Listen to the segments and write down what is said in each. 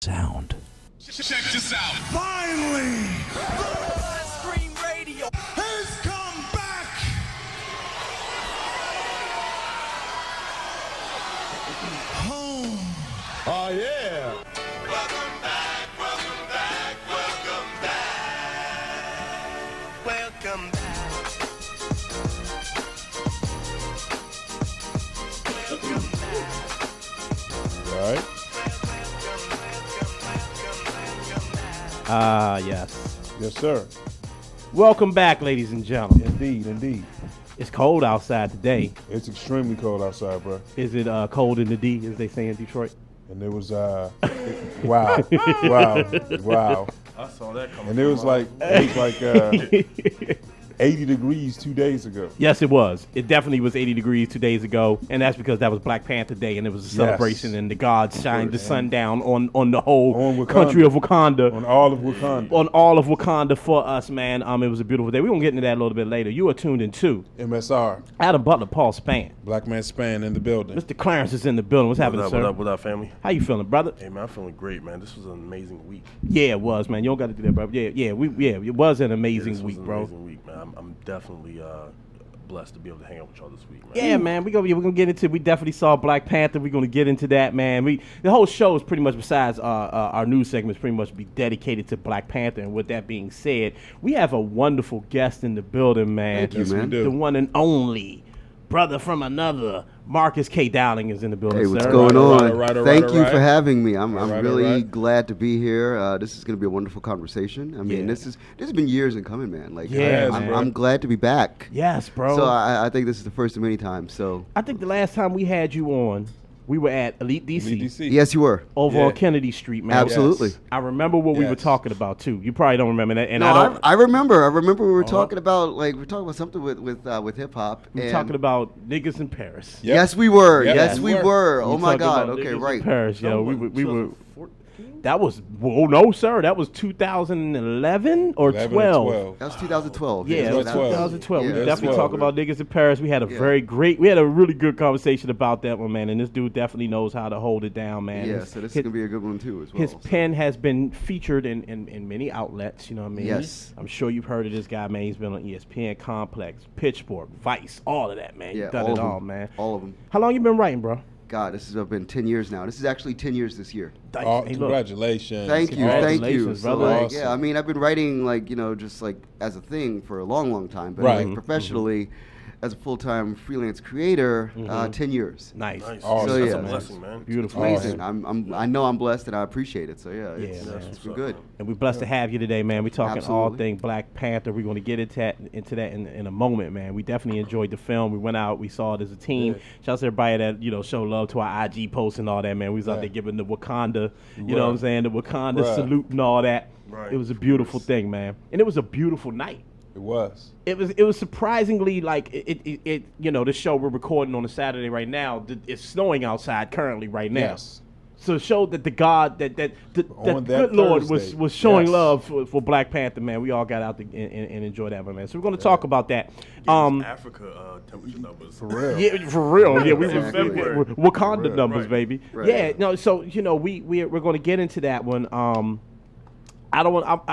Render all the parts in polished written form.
sound. Check this out. Finally, Screen radio has come back. Home. Oh, yeah. Welcome back, welcome back, welcome back. Welcome back. Welcome back. All right. Yes. Yes, sir. Welcome back, ladies and gentlemen. Indeed. It's cold outside today. It's extremely cold outside, bro. Is it cold in the D, as they say in Detroit? And it was, wow. I saw that coming. And it was like 80 degrees 2 days ago. Yes, it was. It definitely was 80 degrees 2 days ago, and that's because that was Black Panther Day, and it was a celebration, and the gods shined the sun down on the whole country of Wakanda. On all of Wakanda. On all of Wakanda for us, man. It was a beautiful day. We're going to get into that a little bit later. You are tuned in to MSR. Adam Butler, Paul Spann. Black Man Span in the building. Mr. Clarence is in the building. What's happening, sir? What up, family? How you feeling, brother? Hey, man, I'm feeling great, man. This was an amazing week. Yeah, it was, man. You don't got to do that, bro. Yeah, it was an amazing This week, was an bro. amazing week, man. I'm definitely blessed to be able to hang out with y'all this week, man. Yeah, man. We're gonna get into. We definitely saw Black Panther. We're gonna get into that, man. The whole show is pretty much, besides our news segments, pretty much be dedicated to Black Panther. And with that being said, we have a wonderful guest in the building, man. Thank you, man. The one and only brother from another, Marcus K Dowling is in the building. Hey, what's sir. going on? All right. Thank you for having me. I'm All really right. glad to be here. This is going to be a wonderful conversation. I mean, Yeah. this has been years in coming, man. Like, Yeah, man. I'm glad to be back. Yes, bro. So I think this is the first of many times. So I think the last time we had you on, we were at Elite DC. DC. yes, you were. Over Yeah. on Kennedy Street, man. Absolutely. Yes. I remember what we were Yes. talking about too. You probably don't remember that, and No, I don't. I remember. I remember we were talking about something with hip hop. We were talking about niggas in Paris. Yep. Yes, we were. Yep. Yes, we were. We Oh my talking God. about Okay, niggas in right. Paris, yo. We were. 2014? That was no, sir. That was 2011 or 11 and 12. That was 2012. Yeah, that it was was 12. 2012. Yeah, We that's definitely 12. talk about niggas in Paris. We had a Yeah. we had a really good conversation about that one, man. And this dude definitely knows how to hold it down, man. Yeah, His- so this is his- going to be a good one too as well. His so. pen has been featured in many outlets, you know what I mean? Yes. I'm sure you've heard of this guy, man. He's been on ESPN, Complex, Pitchfork, Vice, all of that, man. Yeah, You've done all it of all, them. man. All of them. How long you been writing, bro? God, this has been 10 years now. This is actually 10 years this year. Hey, look. Congratulations. Thank you, thank you. Congratulations, So, brother. like, yeah, I mean, I've been writing, like, just like as a thing for a long, long time, but Right. like professionally, as a full-time freelance creator, 10 years. Nice. Nice. Awesome. So, That's yeah. a blessing, man. Beautiful. Amazing. I know I'm blessed and I appreciate it. So yeah, it's man. it's been good. And we're blessed to have you today, man. We're talking all Absolutely. thing Black Panther. We're going to get into that in a moment, man. We definitely enjoyed the film. We went out, we saw it as a team. Shout out to everybody that, show love to our IG posts and all that, man. We was out there giving the Wakanda, you know what I'm saying, the Wakanda Right. salute and all that. Right. It was a beautiful thing, man. And it was a beautiful night. It was. It was surprisingly like it the show we're recording on a Saturday right now. It's snowing outside currently right now. Yes. So it showed that the God that On that good Lord Thursday. was showing Yes. love for Black Panther, man. We all got out and enjoyed that one, man. So we're gonna talk about that. Africa temperature numbers. For real. Yeah, for real. Yeah, we Exactly. were Wakanda For real. numbers, Right. baby. Right. Yeah, no. So we're going to get into that one. I don't want.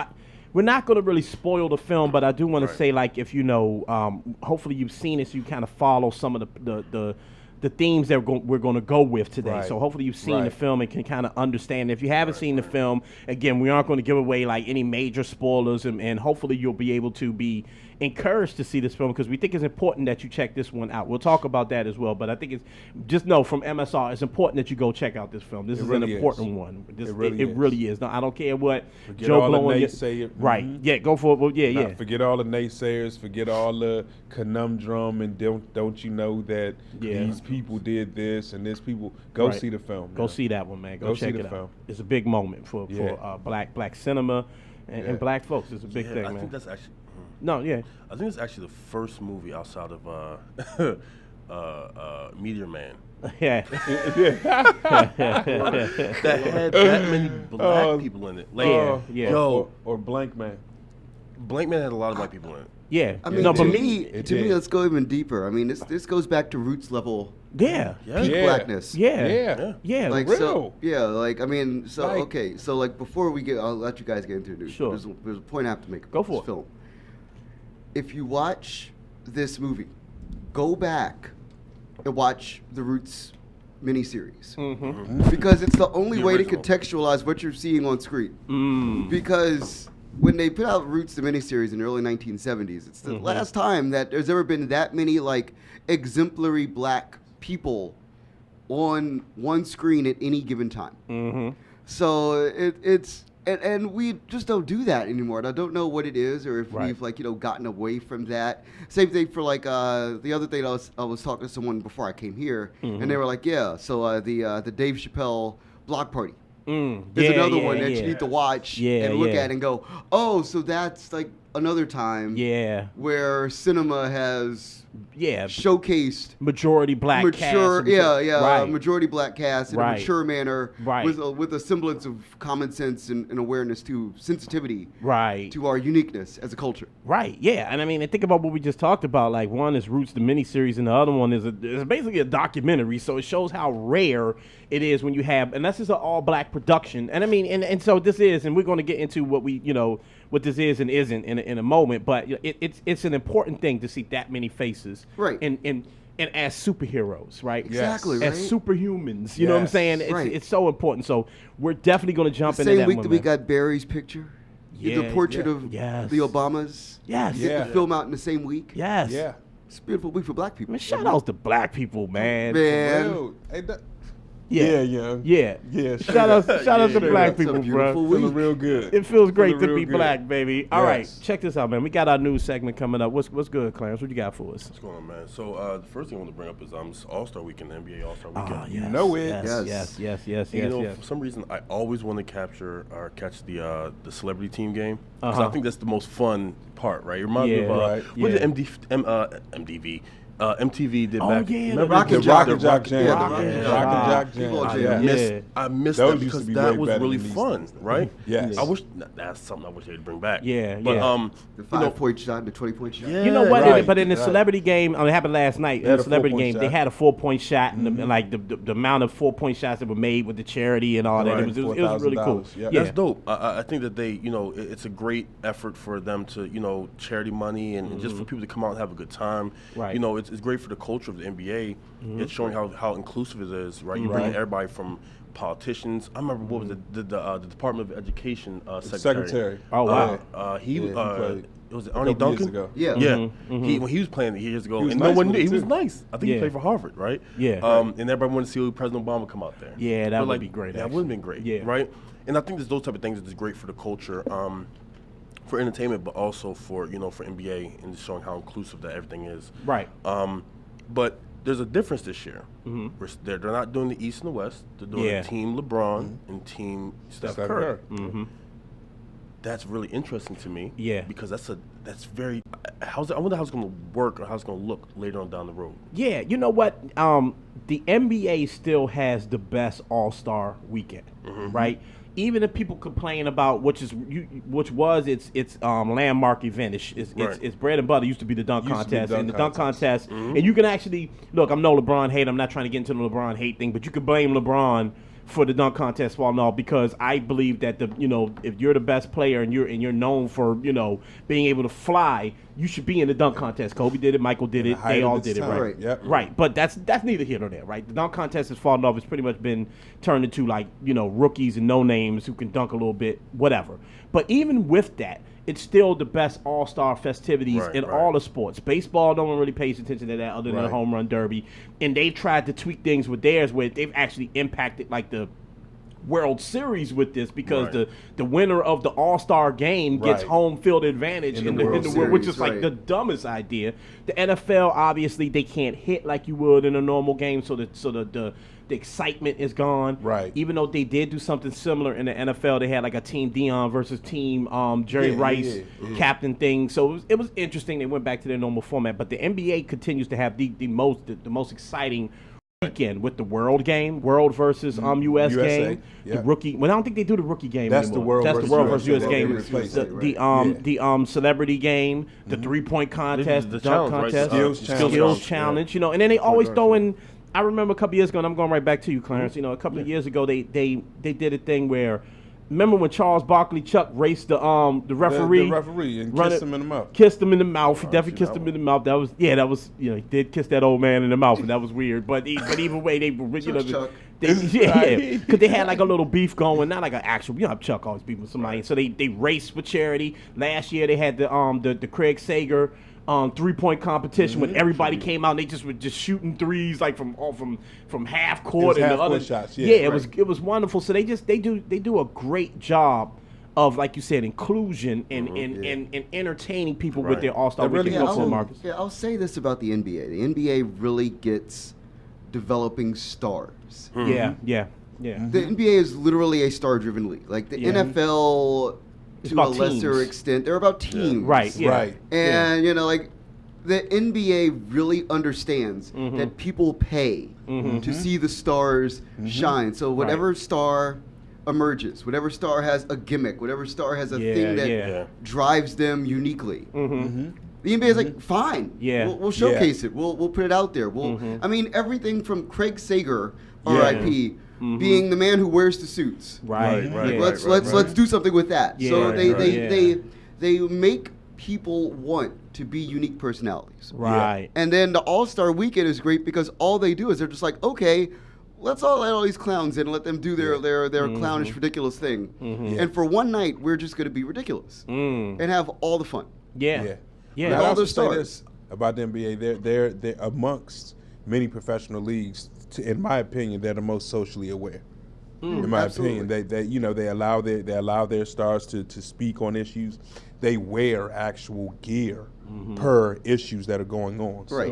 We're not going to really spoil the film, but I do want to say, like, if hopefully you've seen it, so you kind of follow some of the themes that we're going to go with today. Right. So hopefully you've seen the Right. film and can kind of understand. If you haven't seen the film, again, we aren't going to give away like any major spoilers, and hopefully you'll be able to be encouraged to see this film because we think it's important that you check this one out. We'll talk about that as well, but I think it's just know from MSR, it's important that you go check out this film. This is really an important is. one. It really is. Really is. No, I don't care what Forget Joe all the blowing naysayers. right. Mhm. Yeah, go for it. Well, yeah. Forget all the naysayers. Forget all the conundrum and don't you know that Yeah. these people did this and this people. Go Right. see the film. Go man. see that one, man. Go Go check see it the out. film. It's a big moment for Yeah. black cinema and Yeah. black folks. It's a big thing, I man. think that's actually. No, yeah. I think it's actually the first movie outside of Meteor Man Yeah. that had that many black people in it. Like, Yeah. yo, Or Blank Man. Blank Man had a lot of black people in it. Yeah. I mean, no, to but me, It to me, did. let's go even deeper. I mean, this goes back to roots level Yeah. peak Yeah. blackness. Yeah. Like real. so, yeah. Like I mean, so Like- okay. So like before we get, I'll let you guys get into the news. Sure. There's a point I have to make. Go about for this it. film. If you watch this movie, go back and watch the Roots miniseries because it's the only The way original. to contextualize what you're seeing on screen. Mm. Because when they put out Roots the miniseries in the early 1970s, it's the last time that there's ever been that many like exemplary black people on one screen at any given time. So it's and we just don't do that anymore. And I don't know what it is, or if we've like gotten away from that. Same thing for like the other thing I was talking to someone before I came here, and they were like, yeah. So the Dave Chappelle block party. There's another one that you need to watch and look at and go, oh, so that's like another time where cinema has showcased majority black mature, cast. majority black cast in a mature manner, Right. with a semblance of common sense and awareness to sensitivity, Right. to our uniqueness as a culture. Right, yeah, and I mean, and think about what we just talked about. Like, one is Roots, the miniseries, and the other one is basically a documentary. So it shows how rare it is when you have, and this is an all-black production. And I mean, and so this is, and we're going to get into what what this is and isn't in a moment. But it's an important thing to see that many faces, Right. And as superheroes, right? Exactly, As right. superhumans, you know what I'm Yes. saying? It's so important. So we're definitely going to jump The into same that week one, that we man. got Barry's picture, the portrait of the Obamas. Yes. Get the film out in the same week. Yes. Yeah. It's a beautiful week for black people. Man, shout outs to black people, man. Man. Real. Hey, Yeah. Yeah. Shout out to Straight black up. It's a people, beautiful bro. week. Feeling real good. It feels great Feeling to real be good. black, baby. All right, Yes. check this out, man. We got our news segment coming up. What's good, Clarence? What you got for us? What's going on, man? So the first thing I want to bring up is it's All-Star Weekend, the NBA All-Star Weekend. Oh, yes, know it. Yes. And, for some reason, I always want to catch the celebrity team game because I think that's the most fun part, right? It reminds me of Right. what did MTV did back. yeah, Remember Rock The and Rock Jock. and Jock Jam. Yeah, The the Rock and Rock and Jock Jock. Jam. Yeah. I missed Those that used because to be that way was better really than these fun, days. right? Yes. I wish that's something I wish they'd bring back. Yeah, but yeah. The 5-point shot and the 20-point shot. Yeah. You know what? Right. But in the Right. celebrity game, it happened last night. In had the a celebrity 4-point game, they shot. had a 4-point shot, and the amount of 4-point shots that were made with the charity and all that. Right. It was really cool. $4,000. Yep. Yeah. That's dope. I think that it's a great effort for them to, charity money and just for people to come out and have a good time. Right. It's great for the culture of the NBA. It's showing how inclusive it is, right? You bring Right. everybody from politicians. I remember what was the Department of Education secretary. Oh, wow. He played was it a Arnie couple years Duncan? ago. Yeah. Yeah. When he was playing years ago, He was and nice no one with knew it, he was too. nice. I think Yeah. he played for Harvard, right? Yeah. And everybody wanted to see President Obama come out there. Yeah, that But, would be great, That actually. would have been great. Yeah. Right. And I think there's those type of things that is great for the culture, for entertainment, but also for for NBA and just showing how inclusive that everything is. Right. But there's a difference this year. They're not doing the East and the West. They're doing Yeah. Team LeBron and Team Steph Steph Curry. Curry. That's really interesting to me. Yeah. Because that's very. I wonder how it's going to work or how it's going to look later on down the road. Yeah, you know what? The NBA still has the best All-Star weekend, right? Even if people complain about which was its landmark event, it's bread and butter. Used to be the dunk Used to be the contest, dunk and the dunk contest. contest, and you can actually look. I'm no LeBron hate. I'm not trying to get into the LeBron hate thing, but you can blame LeBron for the dunk contest falling off because I believe that if you're the best player and you're known for being able to fly, you should be in the dunk contest. Kobe did it, Michael did it, height they of all its did it, time. right? Right. Yep. Right, but that's neither here nor there, right? The dunk contest has fallen off. It's pretty much been turned into rookies and no names who can dunk a little bit, whatever. But even with that, it's still the best all-star festivities in all the sports. Baseball, no one really pays attention to that other than the Right. home run derby. And they've tried to tweak things with theirs where they've actually impacted the World Series with this because Right. the winner of the All-Star game gets Right. home field advantage In in the the World world, which is Series, like right. the dumbest idea. The NFL, obviously, they can't hit like you would in a normal game, so the excitement is gone. Right. Even though they did do something similar in the NFL, they had like a Team Dion versus Team Jerry Yeah, Rice yeah. captain thing. So it was interesting. They went back to their normal format, but the NBA continues to have the most exciting weekend with the world versus US USA, game, yeah. the rookie. Well, I don't think they do the rookie game That's anymore. the world That's versus the world versus USA. US They game. replaced The it, right. the celebrity game, the 3-point contest, The the dunk challenge, right? contest, Skills skills challenge. challenge. And then they always throw in I remember a couple years ago, and I'm going right back to you, Clarence. You know, a couple of years ago, they did a thing where, remember when Charles Barkley Chuck raced the referee? The referee and Run kissed it- him in the mouth. Kissed him in the mouth. He definitely shit, kissed that him in the mouth. That was you know, he did kiss that old man in the mouth, and that was weird. But either way, they were, you know, Chuck. because they had like a little beef going, not like an actual. You know, Chuck always beef with somebody, so they raced for charity. Last year they had the Craig Sager 3-point competition when everybody came out and they just were just shooting threes like from half court and the half-court other shots, it was wonderful. So they do a great job of, like you said, inclusion and entertaining people with their All-Star They really weekend. help Go for it, them. Marcus. Yeah, I'll say this about the NBA. The NBA really gets developing stars. Yeah. The NBA is literally a star-driven league. Like the NFL, It's to a about lesser teams. extent, they're about teams. Right. Yeah. Right. And you know, like the NBA really understands that people pay to see the stars shine. So whatever star emerges, whatever star has a gimmick, whatever star has a thing that drives them uniquely. The NBA is like, fine, Yeah. we'll showcase it. We'll put it out there. I mean, everything from Craig Sager, R.I.P., being the man who wears the suits. Right. Right, Yeah. right. Let's do something with that. Yeah, So right. they make people want to be unique personalities. Right. And then the All-Star Weekend is great because all they do is they're just like, okay, let's all let all these clowns in and let them do their clownish, ridiculous thing. And for one night, we're just going to be ridiculous and have all the fun. Yeah. But I all also those say stars. this about the NBA. They're amongst many professional leagues. In my opinion, they're the most socially aware. In my opinion, they allow their stars to speak on issues. They wear actual gear per issues that are going on. So, Right.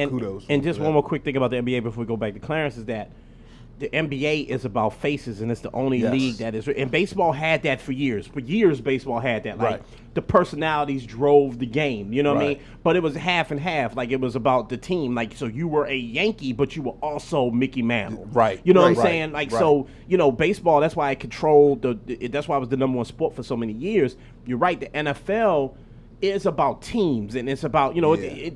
Kudos. And just for one that. more quick thing about the NBA before we go back to Clarence is that the NBA is about faces, and it's the only Yes. league that is. And baseball had that for years. For years, baseball had that. Like Right. the personalities drove the game. You know what I Right. mean? But it was half and half. Like it was about the team. Like so, you were a Yankee, but you were also Mickey Mantle. Right. You know what I'm Right. saying? Like Right. so, baseball. That's why it controlled that's why it was the number one sport for so many years. You're right. The NFL is about teams, and it's about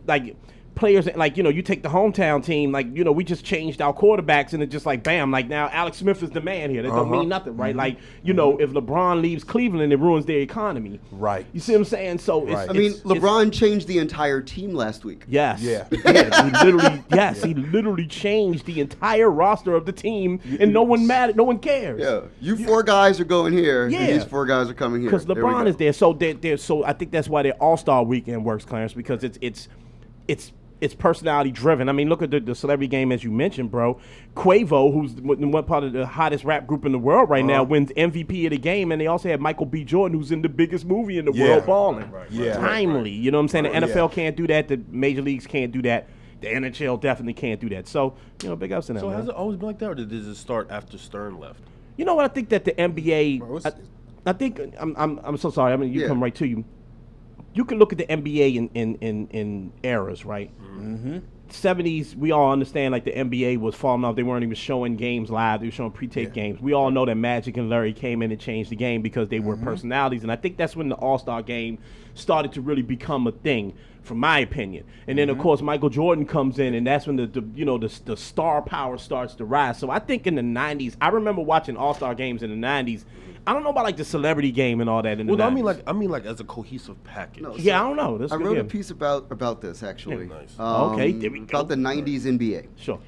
like players, like you take the hometown team, like we just changed our quarterbacks, and it's just like bam, like now Alex Smith is the man here. That don't mean nothing, right? Like if LeBron leaves Cleveland, it ruins their economy. Right. You see what I'm saying? So Right. I mean, LeBron changed the entire team last week. Yes. Yeah. He literally changed the entire roster of the team, and no one cares. Yeah, you four guys are going here, Yeah. and these four guys are coming here. Because There we LeBron go. is there, so I think that's why their All-Star Weekend works, Clarence, because it's personality driven. I mean, look at the celebrity game as you mentioned, bro. Quavo, who's one part of the hottest rap group in the world right now, wins MVP of the game, and they also have Michael B. Jordan, who's in the biggest movie in the world, balling. Yeah. Timely, you know what I'm saying? The NFL can't do that. The major leagues can't do that. The NHL definitely can't do that. So, big ups to them. So man. has it always been like that, or did it start after Stern left? You know what? I think that the NBA. Bro, it's- I think I'm so sorry. I mean, you Yeah. come right to you. You can look at the NBA in eras, right? Mm-hmm. 70s, we all understand like the NBA was falling off. They weren't even showing games live. They were showing pre-tape games. We all know that Magic and Larry came in and changed the game because they were personalities. And I think that's when the All-Star game started to really become a thing, from my opinion. And then, of course, Michael Jordan comes in, and that's when the star power starts to rise. So I think in the 90s, I remember watching All-Star games in the 90s. I don't know about like the celebrity game and all that in the 90s. I mean like as a cohesive package. No, Yeah, I don't know. That's I good, wrote yeah. a piece about this actually. Yeah, nice. Okay, there we go. About the '90s NBA. Sure.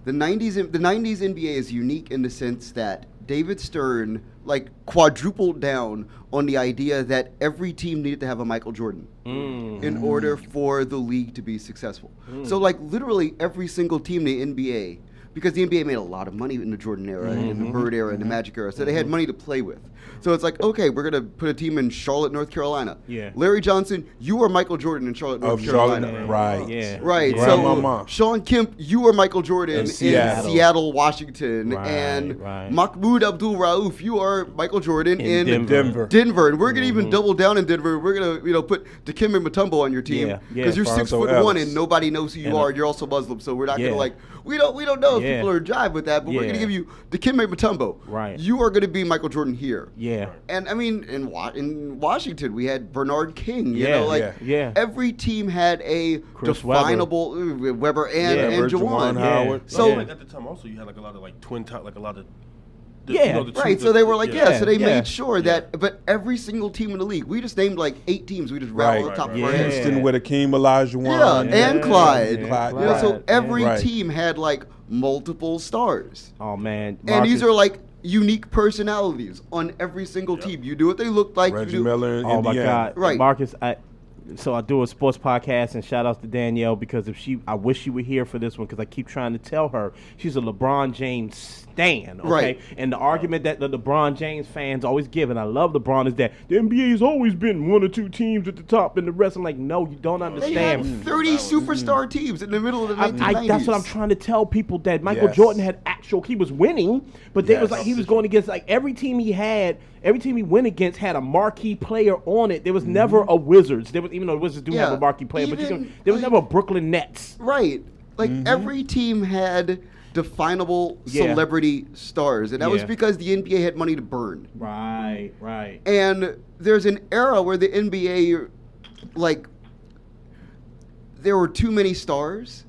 The '90s NBA is unique in the sense that David Stern like quadrupled down on the idea that every team needed to have a Michael Jordan in order for the league to be successful. So like literally every single team in the NBA, because the NBA made a lot of money in the Jordan era, in the Bird era, and the Magic era, so they had money to play with. So it's like, okay, we're gonna put a team in Charlotte, North Carolina. Yeah. Larry Johnson, you are Michael Jordan in Charlotte, North Of Carolina. Charlotte, right. Yeah. Right. Yeah. So Grandmama. Sean Kemp, you are Michael Jordan in Seattle. Seattle, Washington, Right, and right. Mahmoud Abdul Rauf, you are Michael Jordan in Denver. Denver. And we're gonna even double down in Denver. We're gonna put Dikembe Mutombo on your team Yeah, yeah. because you're Fonzo 6'1" Ellis. and nobody knows who you And are. You're also Muslim, so we're not Yeah. gonna we don't know if if people are jive with that, but we're going to give you the Dikembe Mutombo. Right. You are going to be Michael Jordan here. Yeah. And I mean, in Washington, we had Bernard King. You Yeah, know, like yeah. every team had a Chris definable Weber and Juwan. Howard. So like at the time also you had like a lot of like twin top, like a lot of the right, so they were like, so they yeah. made sure that, but every single team in the league, we just named like 8 teams. We just rattled the top of our Yeah. heads. Houston with Akeem Olajuwon. Yeah, and Clyde. Yeah, Clyde. You know, so Clyde. every Right. team had like multiple stars. Oh man. And these Marcus- are like unique personalities on every single team. You do what they look like. Reggie you do, Miller in Oh my Indiana. God, Right. Marcus. So I do a sports podcast, and shout outs to Danielle because I wish she were here for this one because I keep trying to tell her she's a LeBron James stan. Okay, Right. and the argument that the LeBron James fans always give, and I love LeBron, is that the NBA has always been 1 or 2 teams at the top, and the rest. I'm like, no, you don't They had understand. 30 superstar teams in the middle of the 1990s. That's what I'm trying to tell people, that Michael Yes. Jordan had he was winning, but they was Yes. like he was going against like every team he went against had a marquee player on it. There was never a Wizards. There was, even though the Wizards do have Yeah, a marquee player, but even, there was like- never a Brooklyn Nets. Right. Like every team had definable Yeah. celebrity stars, and that was Yeah. because the NBA had money to burn. Right. And there's an era where the NBA, like, there were too many stars,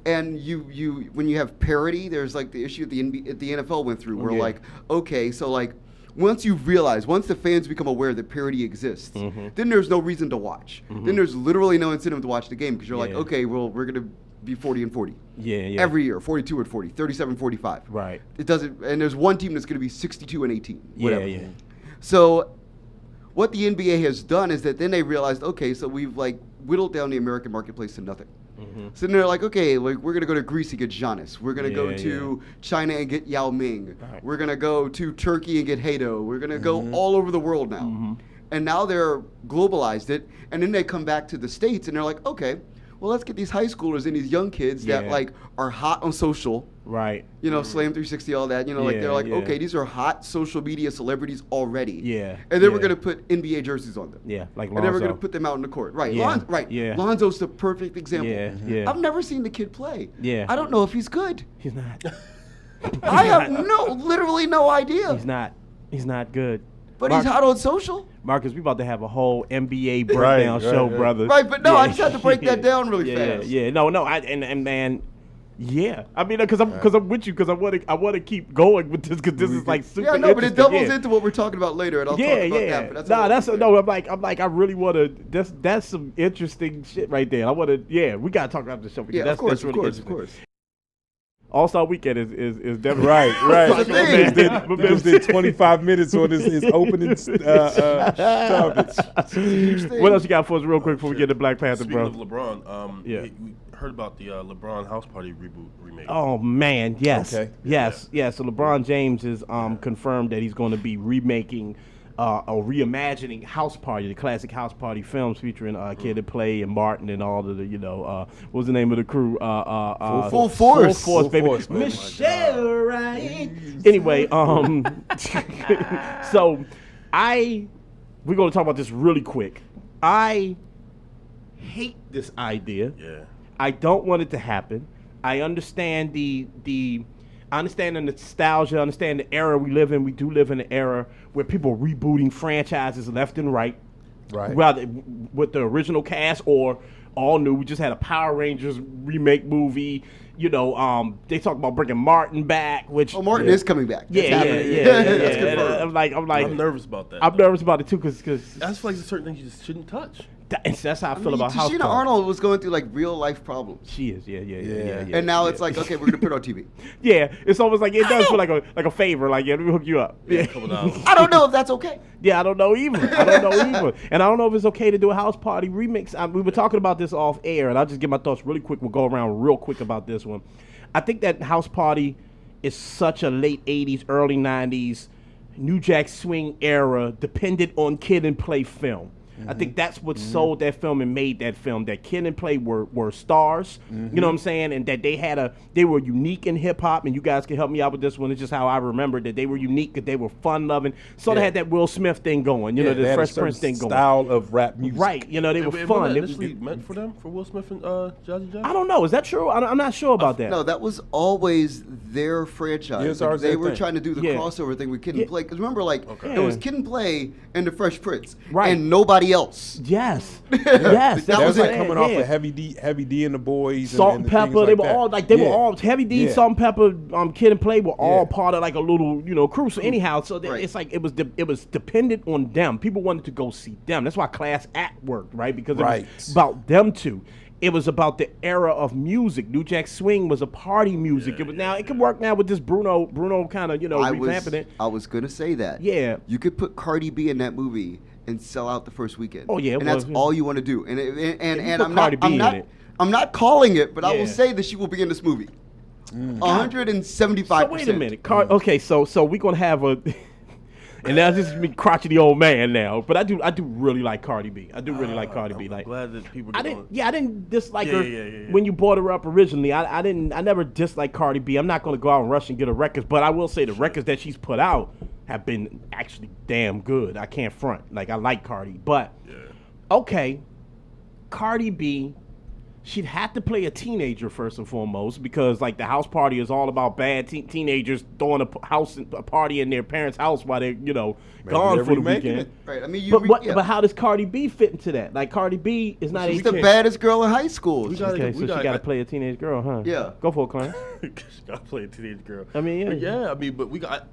and you when you have parity, there's like the issue that the NFL went through, where Yeah. like, okay, so like, once you realize, once the fans become aware that parity exists, then there's no reason to watch. Then there's literally no incentive to watch the game because you're like, Yeah. okay, well, we're gonna be 40 and 40. Yeah. Every year, 42 and 40, 37 45. Right. It doesn't, and there's one team that's going to be 62 and 18. Whatever. Yeah. So, what the NBA has done is that then they realized, okay, so we've like whittled down the American marketplace to nothing. So then they're like, okay, like we're gonna go to Greece and get Giannis. We're gonna go to China and get Yao Ming. Right. We're gonna go to Turkey and get Hato. We're gonna go all over the world now. And now they're globalized it, and then they come back to the States and they're like, okay, well, let's get these high schoolers and these young kids that Yeah. like are hot on social. Right. You know, Slam 360, all that. You know, like Yeah, they're like, yeah. okay, these are hot social media celebrities already. Yeah, And then we're yeah. gonna put NBA jerseys on them. Yeah, like And then we're Lonzo. gonna put them out in the court. Right. Yeah, Right. yeah. Lonzo's the perfect example. Yeah. I've never seen the kid play. Yeah. I don't know if he's good. He's not. I have literally no idea. He's not. He's not good. But he's hot on social. Marcus, we about to have a whole NBA breakdown show, right. brother. Right, but no, I just had to break that down really yeah, fast. Yeah, no, and man, yeah. I mean, because I'm with you, because I want to keep going with this, because this is like super. Yeah, no, but it interesting, doubles yeah. into what we're talking about later, and I'll talk about that. But that's I'm like, I really want to. That's some interesting shit right there. I want to. Yeah, we gotta talk about the show because Yeah, that's of course, that's really of course. All-Star Weekend is definitely Right. That's the thing. He just did 25 minutes on his opening topics. What else you got for us, real quick, before we get to Black Panther, Speaking bro? of LeBron, Yeah. we heard about the LeBron House Party reboot remake. Oh man, yes, Okay. yes. So LeBron James has confirmed that he's going to be remaking or reimagining House Party, the classic House Party films featuring Kid and Play and Martin and all of the, what was the name of the crew? Full Force. Full Force, baby. Force, man. Michelle, right? Anyway, so we're going to talk about this really quick. I hate this idea. Yeah. I don't want it to happen. I understand I understand the nostalgia, I understand the era we live in. We do live in an era where people are rebooting franchises left and right. Right. Whether with the original cast or all new. We just had a Power Rangers remake movie. They talk about bringing Martin back, which Martin is coming back. That's yeah. happening. That's And confirmed. I'm like, I'm nervous about that. I'm nervous about it too, because I feel like there's certain things you just shouldn't touch. that's how I feel about House Tashina Party. Arnold was going through like real life problems. She is, yeah. And now it's like, okay, we're gonna put it on TV. Yeah, it's almost like it does feel like a favor. Like, yeah, let me hook you up. Yeah, a couple dollars. I don't know if that's okay. Yeah, I don't know either. And I don't know if it's okay to do a House Party remix. We were talking about this off air, and I'll just get my thoughts really quick. We'll go around real quick about this one. I think that House Party is such a late 80s, early 90s, New Jack Swing era, dependent on Kid and Play film. I think that's what sold that film and made that film. That Kid and Play were stars. You know what I'm saying? And that they were unique in hip hop. And you guys can help me out with this one. It's just how I remember that they were unique, that they were fun loving. So they had that Will Smith thing going. You know, the Fresh Prince thing going. Style of rap music. Right. You know, they were Wasn't fun. that initially meant for them, for Will Smith and Jazzy Jeff? I don't know. Is that true? I'm not sure about that. No, that was always their franchise. Yeah, it's Like, ours, they their were thing. trying to do the crossover thing with Kid and Play. Because remember, like, it was Kid and Play and the Fresh Prince. Right. And nobody else. Yes. Yes. That That was it. like coming off of Heavy D and the Boys. Salt and things Pepper, like they were that. all like they were Yeah. all Heavy D, Yeah. Salt and Pepper, Kid and Play were all Yeah. part of like a little crew. So anyhow, so Right. it's like it was dependent on them. People wanted to go see them. That's why Class Act worked, right? Because it Right. was about them two. It was about the era of music. New Jack Swing was a party music. It was, now it could work now with this Bruno kind of revamping it. I was gonna say that. Yeah. You could put Cardi B in that movie and sell out the first weekend. Oh, yeah, it and that's was, yeah. all you want to do. And put Cardi B in it. I'm not calling it, but I Yeah. will say that she will be in this movie. 175%. So wait a minute, okay, so we gonna have a, and now this is me crotchety old man now, but I do really like Cardi B. I do really like Cardi B. I'm Like glad that people. I didn't dislike Yeah, her yeah. when you brought her up originally. I never disliked Cardi B. I'm not gonna go out and rush and get her records, but I will say the records that she's put out have been actually damn good. I can't front. Like I like Cardi, but okay, Cardi B. She'd have to play a teenager first and foremost because, like, the house party is all about bad teenagers throwing a party in their parents' house while they're, gone they're for the remaking weekend. it. Right. I mean, But how does Cardi B fit into that? Like, Cardi B is not she's a the baddest girl in high school. We gotta- okay, so she got to play a teenage girl, huh? Yeah. Go for it, Clarence. Gotta play a teenage girl. I mean, But yeah. I mean, but we got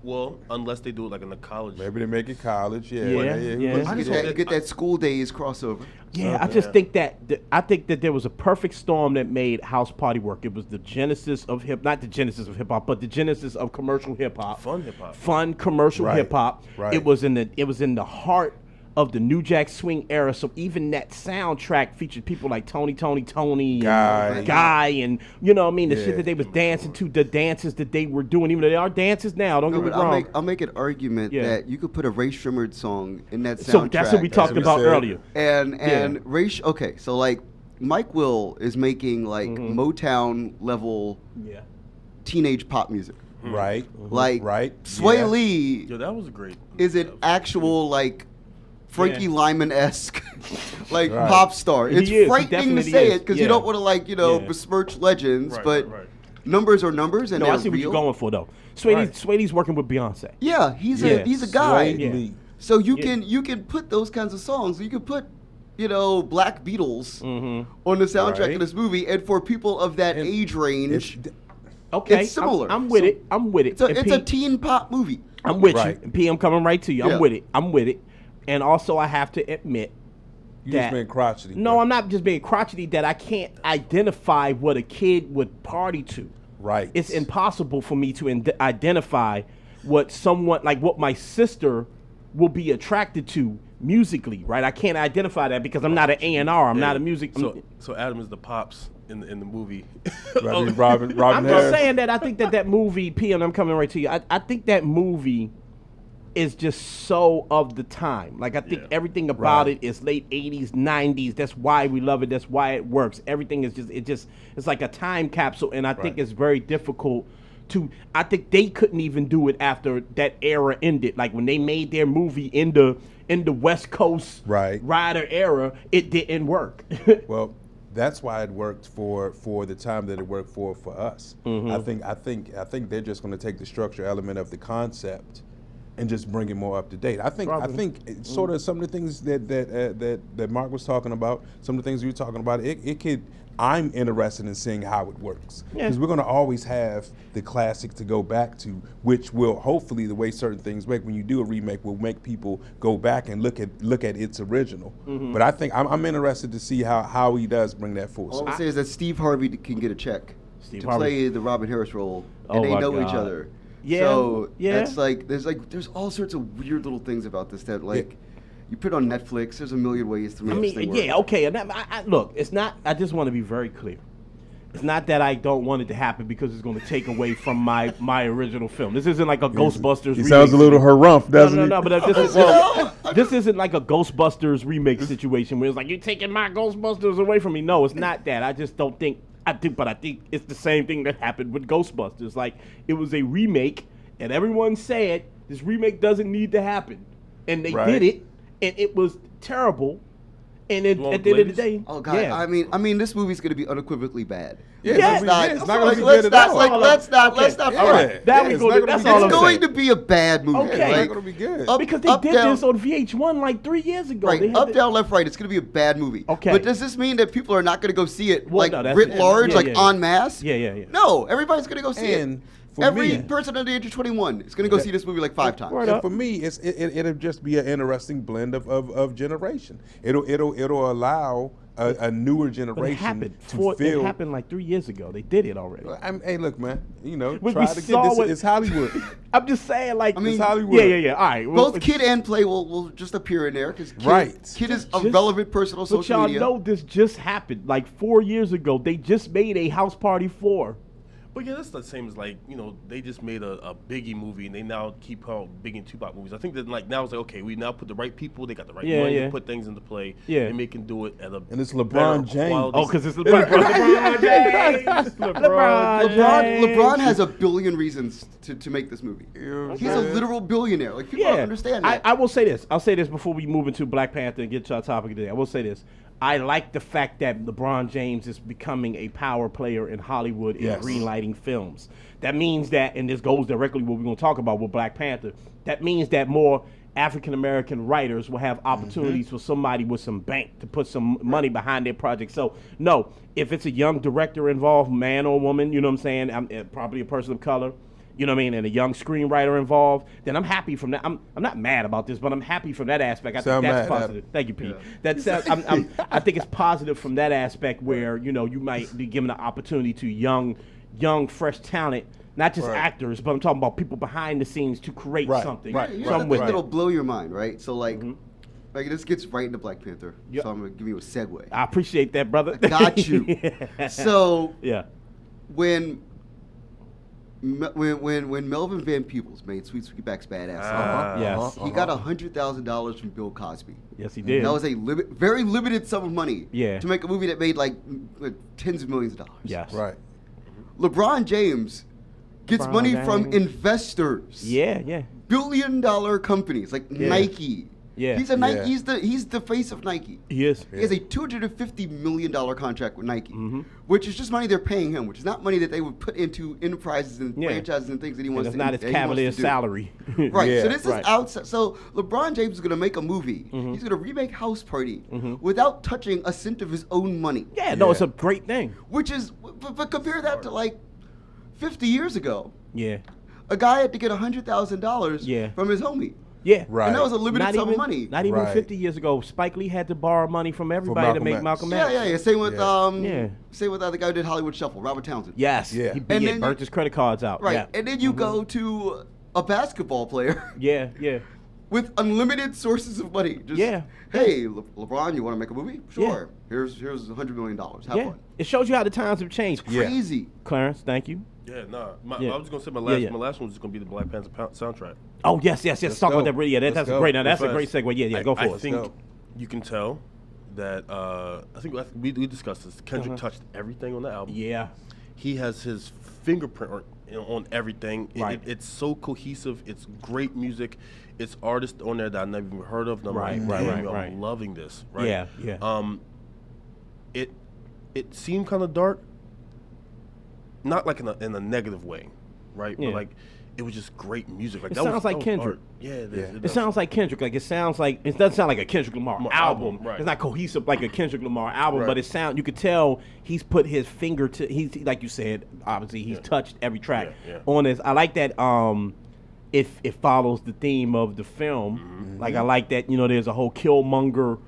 unless they do it like in the college. Maybe they make it college. Yeah. Yeah. I just Get hope that, get that school days crossover. Yeah, I just think that there was a perfect storm that made house party work. It was the genesis of not the genesis of hip hop, but the genesis of commercial hip hop. Fun hip-hop. Fun commercial Right, hip hop. right. It was in the heart of the New Jack Swing era. So even that soundtrack featured people like Tony, and Guy. and you know what I mean, the Yeah. shit that they was dancing to, the dances that they were doing, even though they are dances now, don't No, get me but wrong. I'll make an argument Yeah. that you could put a Ray Shrimmered song in that soundtrack. So that's what we talked what we about said. earlier. And okay, so like Mike Will is making like Motown level Yeah. teenage pop music. Right. Like Right. Sway Yeah. Lee Yo, that was a great. is an actual like Frankie Yeah. Lyman-esque like Right. pop star. He It's is. He frightening to definitely say is. it because Yeah. you don't want to Yeah. besmirch legends, Right, but right. numbers are numbers and No, they're I see what real. you're going for though. Sway Right. Lee's working with Beyonce. Yeah, he's Yeah. a guy. Sway Yeah. Lee. So you Yeah. can put those kinds of songs. You could put Black Beatles Mm-hmm. on the soundtrack Right. of this movie, and for people of that And age range, Okay, It's similar. I'm with So- it. I'm with it. it's a, And it's P, a teen pop movie. I'm with Right. you. P, I'm coming right to you. Yeah. I'm with it. I'm with it. And also, I have to admit You that just been crotchety. no, bro. I'm not just being crotchety. That I can't identify what a kid would party to. Right. It's impossible for me to identify what someone like what my sister will be attracted to musically. Right? I can't identify that because I'm not an A&R. I'm not a music. So Adam is the pops in the movie. Robin I'm just Harris. saying that I think that movie, P, and I'm coming right to you. I think that movie is just so of the time. Like, I think Yeah. everything about Right. it is late 80s, 90s. That's why we love it. That's why it works. Everything is it's like a time capsule, and I think Right. it's very difficult I think they couldn't even do it after that era ended. Like, when they made their movie in the West Coast Right. Rider era, it didn't work. Well, that's why it worked for the time that it worked for us. Mm-hmm. I think they're just going to take the structure element of the concept and just bring it more up to date. I think it's sort of some of the things that Mark was talking about, some of the things you were talking about. It could. I'm interested in seeing how it works because we're going to always have the classic to go back to, which will hopefully the way certain things work when you do a remake will make people go back and look at its original. But I think I'm interested to see how he does bring that forth. All I'm saying is that Steve Harvey can get a check to Harvey. play the Robin Harris role, Oh and they my know each God. other. Yeah, So yeah. that's there's all sorts of weird little things about this that you put on Netflix. There's a million ways to make this thing work. Yeah, okay. And look, it's not. I just want to be very clear. It's not that I don't want it to happen because it's going to take away from my original film. This isn't like a Ghostbusters. He sounds a little harumph, doesn't he? No, but this isn't like a Ghostbusters remake situation where it's like, you're taking my Ghostbusters away from me. No, it's not that. I just don't think, I think it's the same thing that happened with Ghostbusters. Like, it was a remake, and everyone said, this remake doesn't need to happen. And they did it, and it was terrible. And then at the end of the day, oh god, I mean, this movie's gonna be unequivocally bad. Yeah, it's not gonna be let's good not at like all. let's not all right, that's all I'm it's saying. going to be a bad movie. Okay. It's Like, not gonna be good. Because they up, did down, this on VH1 like 3 years ago. right, They had up, the- down, left, right. It's going to be a bad movie. Okay. But does this mean that people are not going to go see it Well, like no, that's- writ large, yeah, like yeah. en masse? Yeah. No, everybody's going to go see And it. for Every me- person under the age of 21 is going to go see this movie like 5 times. Word And up. for me, it'll just be an interesting blend of generation. It'll allow a newer But it generation happened. to It feel. happened like 3 years ago. They did it already. Hey, look, man. You know, We try to get saw this. what- It's Hollywood. I'm just saying, like, I mean, It's Hollywood. yeah. All right. well, Both Kid and Play will just appear in there because Right. Kid is a Just- relevant person on But social y'all media. know this just happened like 4 years ago. They just made a House Party 4. But yeah, that's the same as like, you know, they just made a Biggie movie and they now keep out Biggie and Tupac movies. I think that like now it's like, okay, we now put the right people, they got the right money to put things into play. Yeah. And they can do it at a And it's LeBron better James. quality. Oh, because it's LeBron James. LeBron has a billion reasons to make this movie. He's a literal billionaire. Like people don't understand that. I will say this. I'll say this before we move into Black Panther and get to our topic today. I will say this. I like the fact that LeBron James is becoming a power player in Hollywood in Yes. greenlighting films. That means that, and this goes directly what we're going to talk about with Black Panther, that means that more African-American writers will have opportunities for somebody with some bank to put some money behind their project. So, no, if it's a young director involved, man or woman, you know what I'm saying, probably a person of color, you know what I mean, and a young screenwriter involved, then I'm happy from that. I'm not mad about this, but I'm happy from that aspect. I Sound think that's mad, positive. Thank you, Pete. That's I think it's positive from that aspect where, you know, you might be given an opportunity to young, fresh talent, not just actors, but I'm talking about people behind the scenes to create something. Here's So I'm the with thing that. that'll blow your mind, right? So like this gets right into Black Panther. Yep. So I'm gonna give you a segue. I appreciate that, brother. Got you. Yeah. So Yeah. when Melvin Van Peebles made Sweet Sweetback's Badass, Yes. he got $100,000 from Bill Cosby. Yes, he did. That was a very limited sum of money Yeah. to make a movie that made like tens of millions of dollars. Yes. Right. LeBron James gets LeBron money James. from investors. Yeah. Billion-dollar companies like Nike. Yeah. He's a Nike. Yeah. He's the face of Nike. He is. He has a $250 million contract with Nike, which is just money they're paying him, which is not money that they would put into enterprises and franchises and things that he And wants it's to not that his he wants cavalier to do. salary. Right. Yeah, So this right. is outside. So LeBron James is going to make a movie. He's going to remake House Party without touching a cent of his own money. Yeah, no, Yeah. it's a great thing. Which is, but compare that to like 50 years ago. Yeah. A guy had to get $100,000 Yeah. from his homie. Yeah. Right. And that was a limited sum of money. Not even Right. 50 years ago. Spike Lee had to borrow money from everybody to Malcolm make X. Malcolm X. Yeah. Same with Yeah. same with the guy who did Hollywood Shuffle, Robert Townsend. Yes. Yeah. He And then burnt his credit cards out. Right. Yeah. And then you go to a basketball player Yeah. with unlimited sources of money. Just, Yeah. Hey, LeBron, you want to make a movie? Sure. Here's $100 million. Have Yeah. fun. It shows you how the times have changed. Yeah. Crazy. Clarence, thank you. Yeah, Yeah. I was gonna say my Yeah, last yeah. my last one was going to be the Black Panther soundtrack. Oh, yes. Talk about go. that. Yeah, Let's that's a go. great. Now, that's a Because great segue. Yeah, go for I it. think go. you can tell that I think we discussed this. Kendrick touched everything on the album. Yeah. He has his fingerprint on everything. Right. It's so cohesive. It's great music. It's artists on there that I never even heard of. And I'm Right, like, right, damn, right. I'm loving this. Right. Yeah. It seemed kind of dark, not like in a negative way, right? Yeah. But like it was just great music. Like It that sounds was, like that was Kendrick. art. Yeah, it Yeah. is. It sounds like Kendrick. Like it doesn't sound like a Kendrick Lamar album. Right. It's not cohesive like a Kendrick Lamar album, Right. but you could tell he's put his finger to. He's like you said. Obviously, he's touched every track Yeah. on this. I like that. It follows the theme of the film. Like I like that. There's a whole Killmonger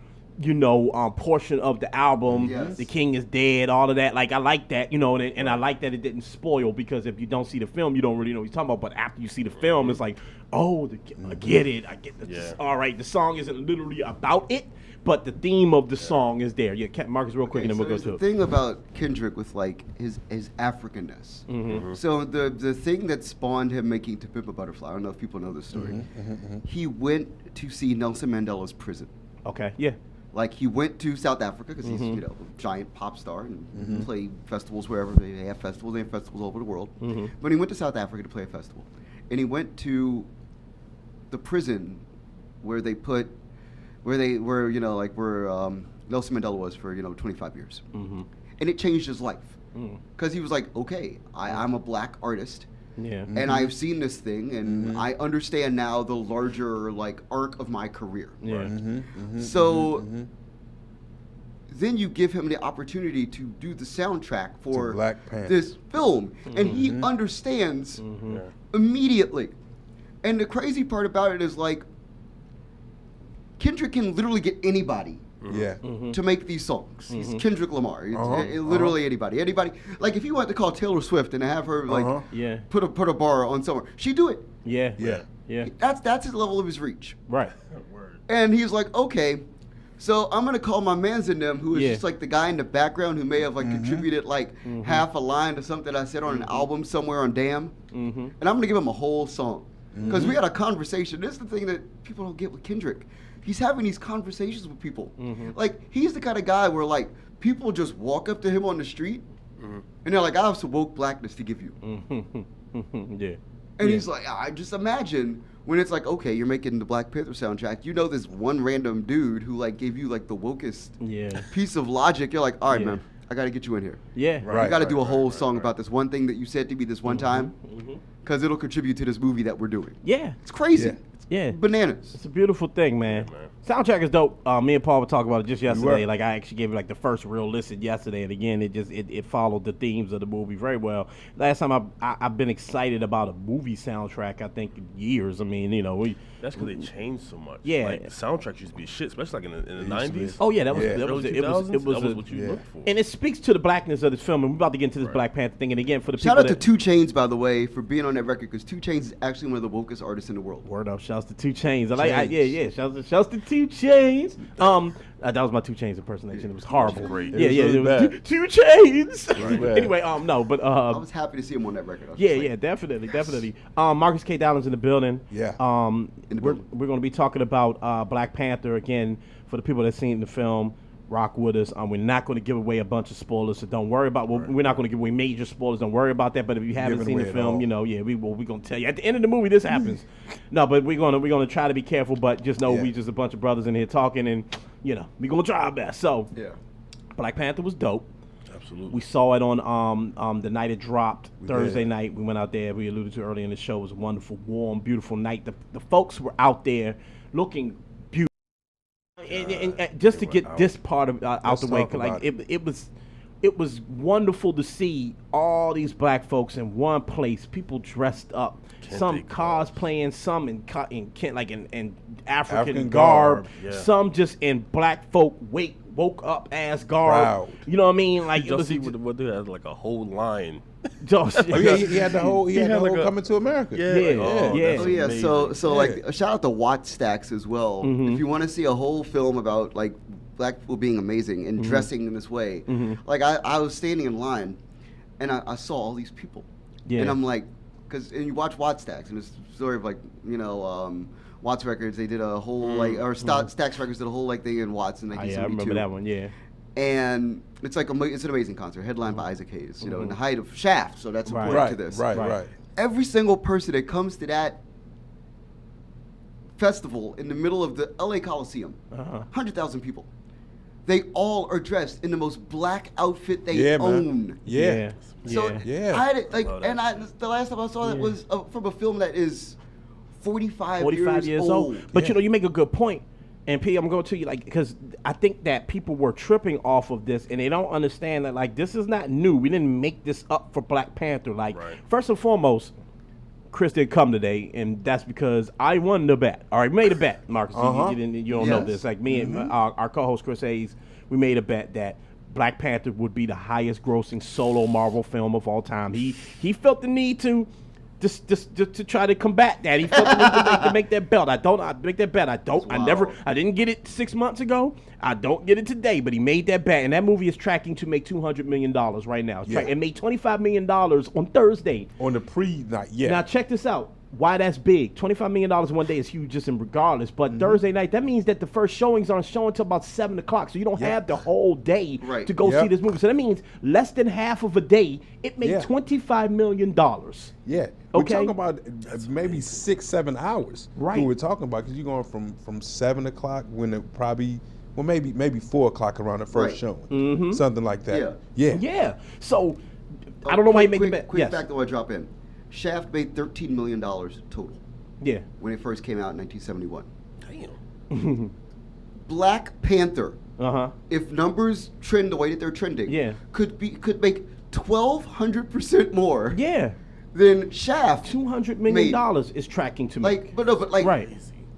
portion of the album. Yes. The king is dead, all of that. Like, I like that, and I like that it didn't spoil, because if you don't see the film, you don't really know what he's talking about. But after you see the film, it's like, oh, I get it. I get this. All right, the song isn't literally about it, but the theme of the song is there. Yeah, Marcus, real quick, and then we'll go to the it. thing about Kendrick with like his Africanness. So the thing that spawned him making To Pimp a Butterfly, I don't know if people know this story. He went to see Nelson Mandela's prison. Okay, yeah. Like, he went to South Africa because he's a giant pop star and play festivals wherever they have festivals. They have festivals all over the world. But he went to South Africa to play a festival, and he went to the prison where they put where Nelson Mandela was for 25 years, and it changed his life because he was like, okay, I'm a black artist. Yeah. And I've seen this thing, and I understand now the larger like arc of my career. Yeah. So then you give him the opportunity to do the soundtrack for Black Panther. this film, and he understands immediately. And the crazy part about it is, like, Kendrick can literally get anybody Yeah. to make these songs. He's Kendrick Lamar. He's literally anybody. Anybody. Like, if you wanted to call Taylor Swift and have her like Yeah. put a bar on somewhere, she'd do it. Yeah. Yeah. Yeah. That's his level of his reach. Right. And he's like, okay, so I'm gonna call my mans in them, who is just like the guy in the background who may have like contributed like half a line to something I said on an album somewhere on Damn, and I'm gonna give him a whole song because we had a conversation. This is the thing that people don't get with Kendrick. He's having these conversations with people. Like, he's the kind of guy where like people just walk up to him on the street and they're like, I have some woke blackness to give you. Yeah. And he's like, I just imagine when it's like, okay, you're making the Black Panther soundtrack, this one random dude who like gave you like the wokest piece of logic. You're like, all right, man, I got to get you in here. Yeah. I got to do a whole song about this one thing that you said to me this one time, because it'll contribute to this movie that we're doing. Yeah. It's crazy. Yeah. Bananas. It's a beautiful thing, man. Soundtrack is dope. Me and Paul were talking about it just yesterday. were. Like, I actually gave it like the first real listen yesterday, and again, it followed the themes of the movie very well. Last time I've been excited about a movie soundtrack, I think, in years. I mean, That's because they changed so much. Yeah. Like, the soundtracks used to be shit, especially like in the 90s. Oh yeah, that was Yeah. that was Early it was 2000s, what you looked for. and it speaks to the blackness of this film. And we're about to get into this Black Panther thing. And again, for the Shout people out to 2 Chainz, by the way, for being on that record, because 2 Chainz is actually one of the wokest artists in the world. Word up, shouts to 2 Chainz. I like, yeah. Shouts to 2 Chainz. That was my 2 Chainz impersonation. It was horrible. Great. Yeah, It was really it was bad. 2 Chainz. Right. Anyway, no, but I was happy to see him on that record. I was yeah, just like, yeah, definitely. Marcus K Dowling's in the building. Yeah. In the We're building. going to be talking about Black Panther again. For the people that seen the film, rock with us. We're not going to give away a bunch of spoilers, so don't worry about. We're not going to give away major spoilers. Don't worry about that. But if you haven't Giving seen the away it film, all. we're going to tell you at the end of the movie this happens. No, but we're going to try to be careful. But just know Yeah. we just a bunch of brothers in here talking, and we're going to try our best. So yeah. Black Panther was dope. Absolutely. We saw it on the night it dropped, Thursday night. We went out there. We alluded to earlier in the show. It was a wonderful, warm, beautiful night. The folks were out there looking beautiful. And just to get this part of out Let's the way, talk like about it was wonderful to see all these black folks in one place. People dressed up, some cosplaying, some in African garb, garb, some just in black folk woke up ass garb. Proud. You know what I mean? Like, Just see what they had like a whole line. Oh yeah, he had the whole like a- Coming to America. Yeah. Like, Yeah. that's Oh yeah, amazing. so like a shout out to Watch Stacks as well. If you want to see a whole film about like black people being amazing and dressing in this way, like I was standing in line and I saw all these people, and I'm like, and you watch Watch Stacks and it's a story of like Watts Records, they did a whole Stax Records did a whole like thing in Watts in I 1972. remember that one. Yeah. And it's like it's an amazing concert, headlined by Isaac Hayes, in the height of Shaft, so that's important Right, to this. right. Every single person that comes to that festival in the middle of the LA Coliseum, 100,000 people, they all are dressed in the most black outfit they own. Yeah. So Yeah. I had it like, Love that and the last time I saw that was from a film that is 45 years old. But you make a good point. And P, I'm going to you because I think that people were tripping off of this, and they don't understand that this is not new. We didn't make this up for Black Panther. First and foremost, Chris didn't come today, and that's because I won the bet. All right, we made a bet, Marcus. You don't know Yes. this. Like me and our co-host Chris Hayes, we made a bet that Black Panther would be the highest grossing solo Marvel film of all time. He felt the need to just to try to combat that. He felt the need to make that belt. I make that bet. I didn't get it 6 months ago. I don't get it today, but he made that bet, and that movie is tracking to make $200 million right now. It made $25 million on Thursday. On the pre-night, yeah. Now check this out. Why that's big. $25 million in one day is huge just in regardless. But Thursday night, that means that the first showings aren't showing until about 7 o'clock. So you don't have the whole day to go see this movie. So that means less than half of a day, it made $25 million. Yeah. We're talking about maybe 6-7 hours. Right. We're talking about, because you're going from 7 o'clock when it probably, well, maybe 4 o'clock around the first showing. Something like that. Yeah. So I don't know why he made the bet. Quick fact that I drop in. Shaft made $13 million total. Yeah. When it first came out in 1971. Damn. Black Panther. If numbers trend the way that they're trending, could make 1,200% more. Yeah. Than Shaft. $200 million is tracking to me.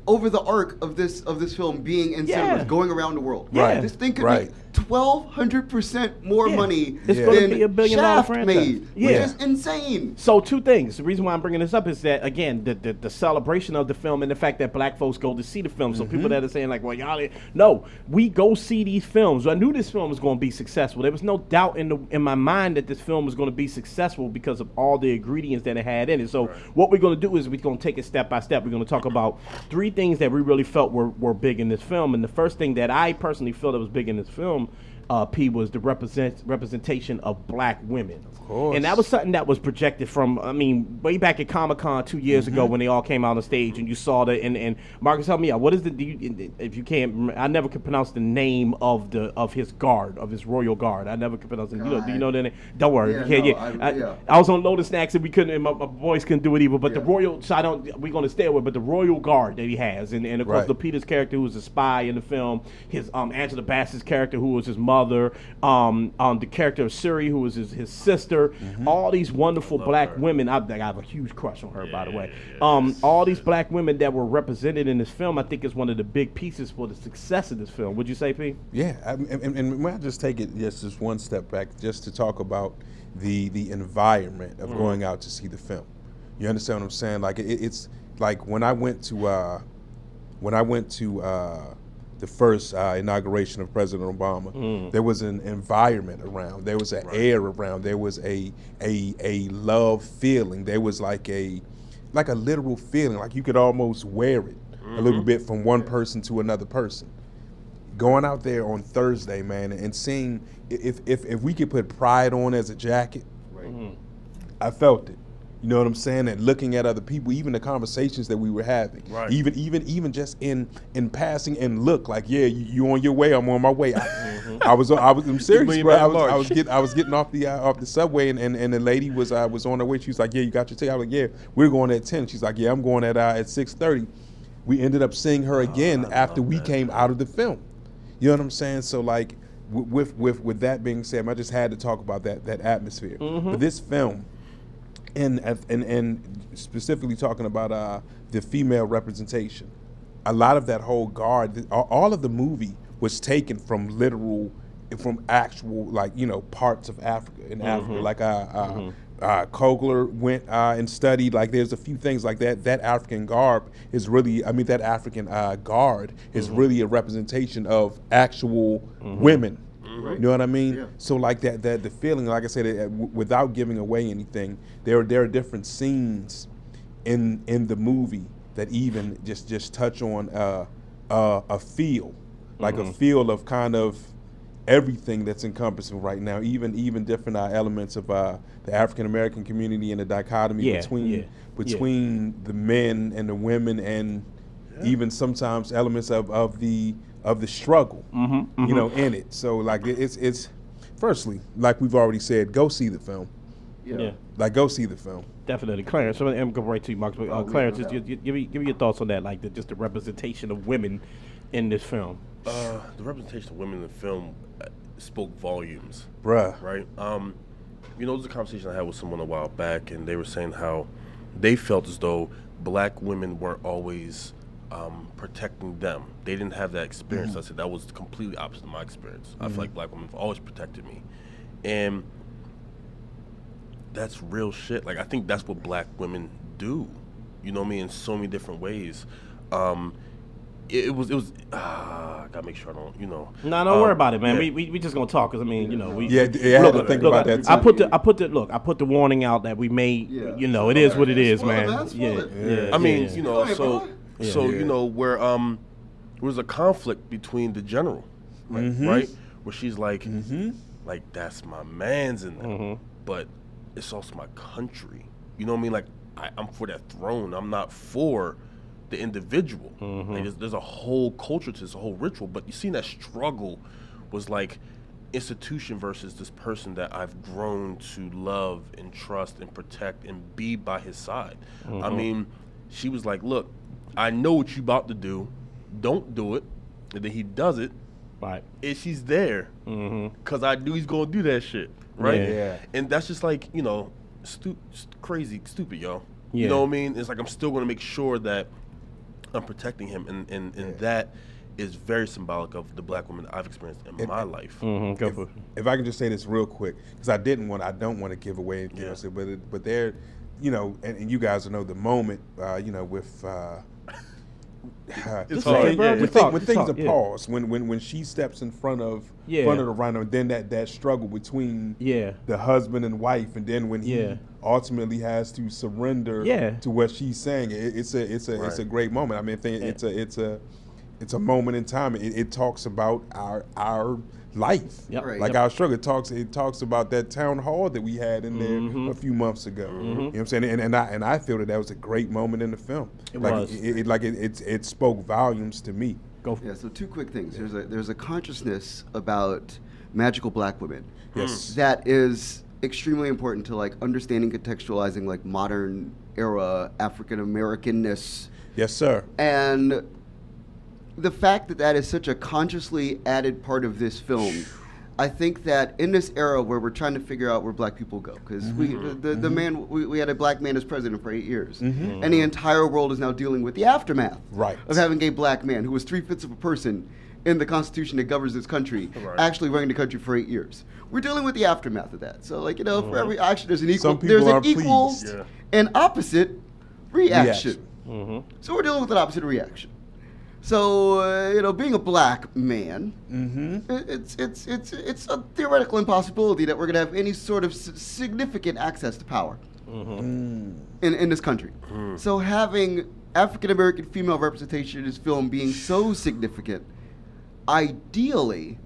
Over the arc of this film being in cinemas, going around the world. This thing could make 1,200% more money it's going to be a $1 billion Shaft franchise. made, which is insane. So two things. The reason why I'm bringing this up is that, again, the celebration of the film and the fact that black folks go to see the film. So people that are saying like, well, y'all, no, we go see these films. I knew this film was going to be successful. There was no doubt in my mind that this film was going to be successful because of all the ingredients that it had in it. So what we're going to do is we're going to take it step by step. We're going to talk about 3 things that we really felt were big in this film. And the first thing that I personally felt that was big in this film, P, was the representation of black women. Of course. And that was something that was projected from, I mean, way back at Comic-Con 2 years ago when they all came out on stage and you saw the, and Marcus, help me out. What is if you can't, I never could pronounce the name of his guard, of his royal guard. I never could pronounce it. Do you know the name? Don't worry. I was on Lotus Snacks and we couldn't, and my voice couldn't do it either, but the royal, so we're going to stay away, but the royal guard that he has, and of course Lupita's character, who was a spy in the film, his Angela Bassett's character, who was his mother, the character of Suri, who was his sister, all these wonderful black women. I have a huge crush on her, by the way. All these black women that were represented in this film, I think, is one of the big pieces for the success of this film. Would you say, P? Yeah, and when I just take it just one step back, just to talk about the environment of going out to see the film. You understand what I'm saying? Like it's like when I went to the first inauguration of President Obama, there was an environment around. There was an air around. There was a love feeling. There was like a literal feeling, like you could almost wear it a little bit from one person to another person. Going out there on Thursday, man, and seeing if we could put pride on as a jacket, I felt it. You know what I'm saying? And looking at other people, even the conversations that we were having, even just in passing and look like, yeah, you on your way, I'm on my way. I'm serious, bro. I was getting off the subway, and the lady was on her way. She was like, yeah, you got your ticket? I was like, yeah, we're going at 10. She's like, yeah, I'm going at 6:30. We ended up seeing her again after we came out of the film. You know what I'm saying? So like, with that being said, I just had to talk about that atmosphere. But this film, and specifically talking about the female representation, a lot of that whole guard, all of the movie was taken from actual, like, you know, parts of Africa, like Kogler went and studied, like, there's a few things like that African garb is really, that African guard is really a representation of actual women. You know what I mean? Yeah. So like that the feeling, like I said, without giving away anything, there are different scenes in the movie that even just touch on a feel, like a feel of kind of everything that's encompassing right now, even different elements of the African American community and the dichotomy between the men and the women, and even sometimes elements of the struggle, you know, in it. So like it's firstly, like we've already said, go see the film. Like, go see the film. Definitely. Clarence, I'm going to go right to you, Marcus. Clarence, just give me your thoughts on that, like just the representation of women in this film. The representation of women in the film spoke volumes. Bruh. Right? You know, there was a conversation I had with someone a while back, and they were saying how they felt as though black women weren't always protecting them. They didn't have that experience. I said that was completely opposite of my experience. I feel like black women have always protected me, and that's real shit. Like, I think that's what black women do. You know what I mean? In so many different ways. It was. I gotta make sure I don't. No, don't worry about it, man. Yeah. We just gonna talk because I mean, we. I had to think about that too. I put the warning out that we made. Yeah. It is what it is, Spoil it, man. man. Spoil Yeah, it. yeah. I mean, yeah. Go ahead, bro. where there was a conflict between the general, right? Where she's like, like that's my man's in there, but it's also my country. You know what I mean? Like I'm for that throne. I'm not for the individual. Like, there's a whole culture to this, a whole ritual. But you see, that struggle was like institution versus this person that I've grown to love and trust and protect and be by his side. I mean, she was like, look, I know what you about to do. Don't do it. And then he does it. Right. And she's there because I knew he's going to do that shit. Right? Yeah. And that's just like, crazy, stupid, yo. Yeah. You know what I mean? It's like I'm still going to make sure that I'm protecting him. And that is very symbolic of the black woman that I've experienced in my life. Go for it. If I can just say this real quick, because I don't want to give away anything else, but there, and you guys know the moment, with. It's say hard. it, bro. Yeah. Just When talk, things talk, are yeah. paused, when she steps in front of the rhino, and then that struggle between the husband and wife, and then when he ultimately has to surrender to what she's saying, it's a great moment. I mean, it's a moment in time. It talks about our life, Yep. Right. like our struggle. It talks about that town hall that we had in there a few months ago. You know what I'm saying? And I feel that was a great moment in the film. It like was. It spoke volumes to me. Go for Yeah, so two quick things. There's a consciousness about magical black women. Yes. That is extremely important to like understanding, contextualizing like modern era African Americanness. Yes, sir. And the fact that that is such a consciously added part of this film, I think that in this era where we're trying to figure out where black people go, because we had a black man as president for 8 years, and the entire world is now dealing with the aftermath of having a black man who was 3/5 of a person in the Constitution that governs this country, actually running the country for 8 years. We're dealing with the aftermath of that. So, like, for every action, there's an equal, pleased. and opposite reaction. So we're dealing with an opposite reaction. So being a black man, it's a theoretical impossibility that we're going to have any sort of significant access to power in this country. So having African American female representation in this film being so significant, ideally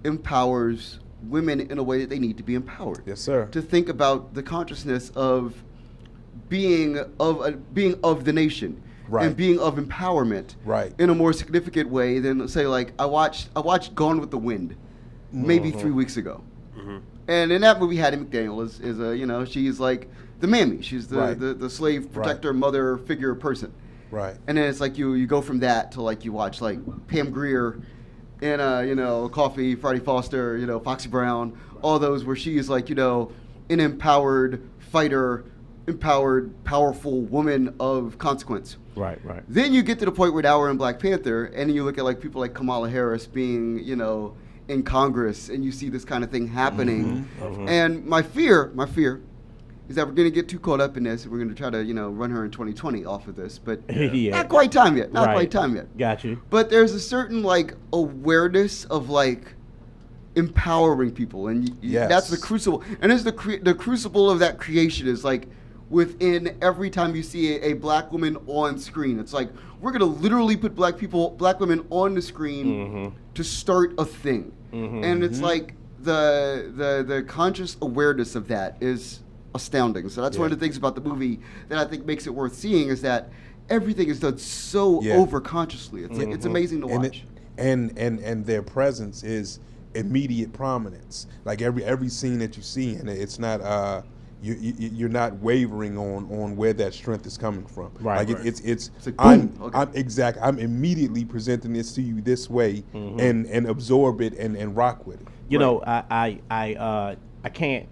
empowers women in a way that they need to be empowered. Yes, sir. To think about the consciousness of being of the nation. Right. And being of empowerment in a more significant way than, say, like I watched Gone with the Wind maybe 3 weeks ago, and in that movie Hattie McDaniel is she's like the mammy, she's the slave protector mother figure person, and then it's like you go from that to like you watch like Pam Grier in Coffee, Friday Foster, Foxy Brown, all those where she is like an empowered fighter, empowered, powerful woman of consequence. Right. Then you get to the point where now we're in Black Panther, and you look at like people like Kamala Harris being, in Congress, and you see this kind of thing happening. And my fear is that we're going to get too caught up in this, and we're going to try to, run her in 2020 off of this, but not quite time yet. Got you. But there's a certain like awareness of like empowering people, and that's the crucible. And it's the crucible of that creation is like within every time you see a black woman on screen. It's like we're gonna literally put black women on the screen to start a thing, and it's like the conscious awareness of that is astounding. So that's one of the things about the movie that I think makes it worth seeing is that everything is done so over consciously. It's like it's amazing to watch. And their presence is immediate prominence. Like every scene that you see, and it's not you're not wavering on where that strength is coming from. It's like, I'm immediately presenting this to you this way, and absorb it and rock with it. I can't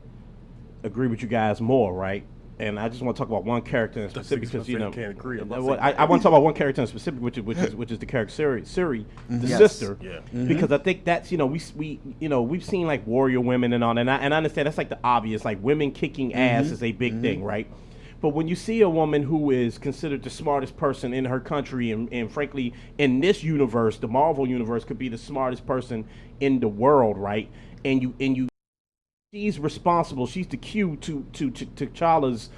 agree with you guys more, right? and I just want to talk about one character in specific because you know can't agree. I'm not what, saying I want to talk about one character in specific, which is the character Suri, the Yes. sister. Yeah. Because I think that's we've seen like warrior women and all, and I understand that's like the obvious, like women kicking ass is a big thing, right? But when you see a woman who is considered the smartest person in her country, and frankly, in this universe, the Marvel universe, could be the smartest person in the world, right? And you, she's responsible. She's the Q to T'Challa's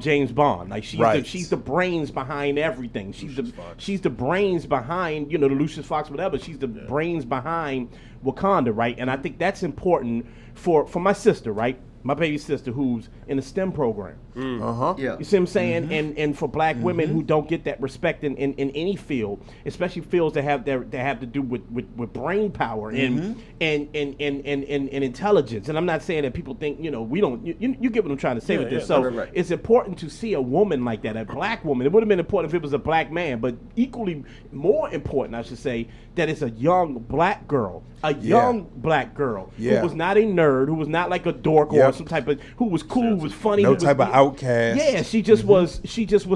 James Bond. Like she's the brains behind everything. She's the brains behind the Lucius Fox, whatever. She's the brains behind Wakanda, right? And I think that's important for my sister, right? My baby sister who's in a STEM program. Yeah. You see what I'm saying? And for black women who don't get that respect in any field, especially fields that have to do with brain power and intelligence. And I'm not saying that people think, we don't, you get what I'm trying to say with this. So right. it's important to see a woman like that, a black woman. It would have been important if it was a black man, but equally more important, I should say, that it's a young black girl, black girl who was not a nerd, who was not like a dork or some type of, who was cool, who was funny. No type of outcast. Yeah, she just was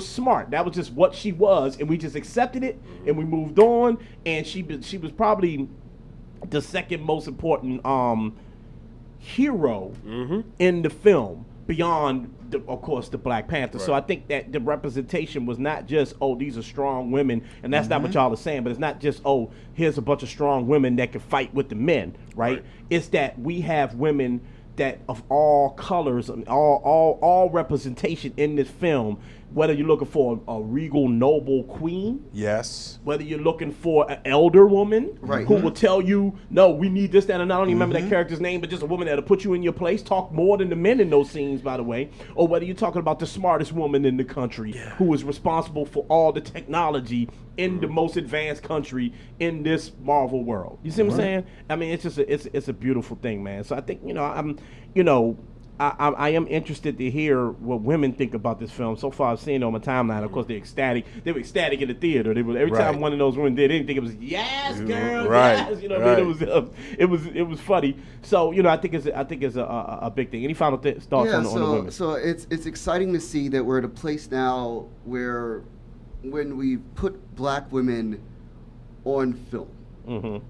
smart. That was just what she was, and we just accepted it and we moved on. And she was probably the second most important hero in the film, beyond of course the Black Panther. So I think that the representation was not just, oh, these are strong women, and that's not what y'all are saying, but it's not just, oh, here's a bunch of strong women that can fight with the men, right? It's that we have women that of all colors and all representation in this film, whether you're looking for a regal noble queen, whether you're looking for an elder woman who will tell you, no, we need this, that, and I don't even remember that character's name, but just a woman that'll put you in your place, talk more than the men in those scenes, by the way, or whether you're talking about the smartest woman in the country who is responsible for all the technology in the most advanced country in this Marvel world. You see what I'm saying? I mean, it's just it's a beautiful thing, man. So I think I am interested to hear what women think about this film. So far, I've seen it on my timeline. Of course, they're ecstatic. They were ecstatic in the theater. They were, every time one of those women did anything, it was yes, girl, yes. You know what I mean? It was funny. So I think it's a big thing. Any final thoughts on the women? So it's exciting to see that we're at a place now where when we put black women on film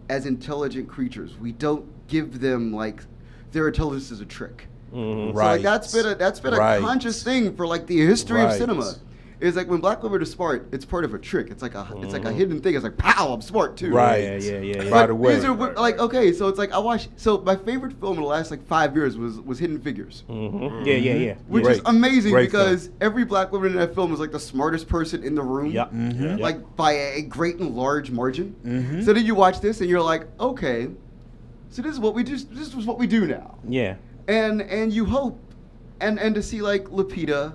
as intelligent creatures, we don't give them like their intelligence is a trick. So like that's been a conscious thing for like the history of cinema. It's like when black women are smart, it's part of a trick. It's like a hidden thing. It's like, pow, I'm smart too. Yeah. By the way, these are like, okay, so it's like so my favorite film in the last like 5 years was Hidden Figures. Yeah. Which is amazing because every black woman in that film was like the smartest person in the room. Like by a great and large margin. So then you watch this and you're like, okay, so this is what we do. This is what we do now. Yeah. And you hope, and to see like Lupita,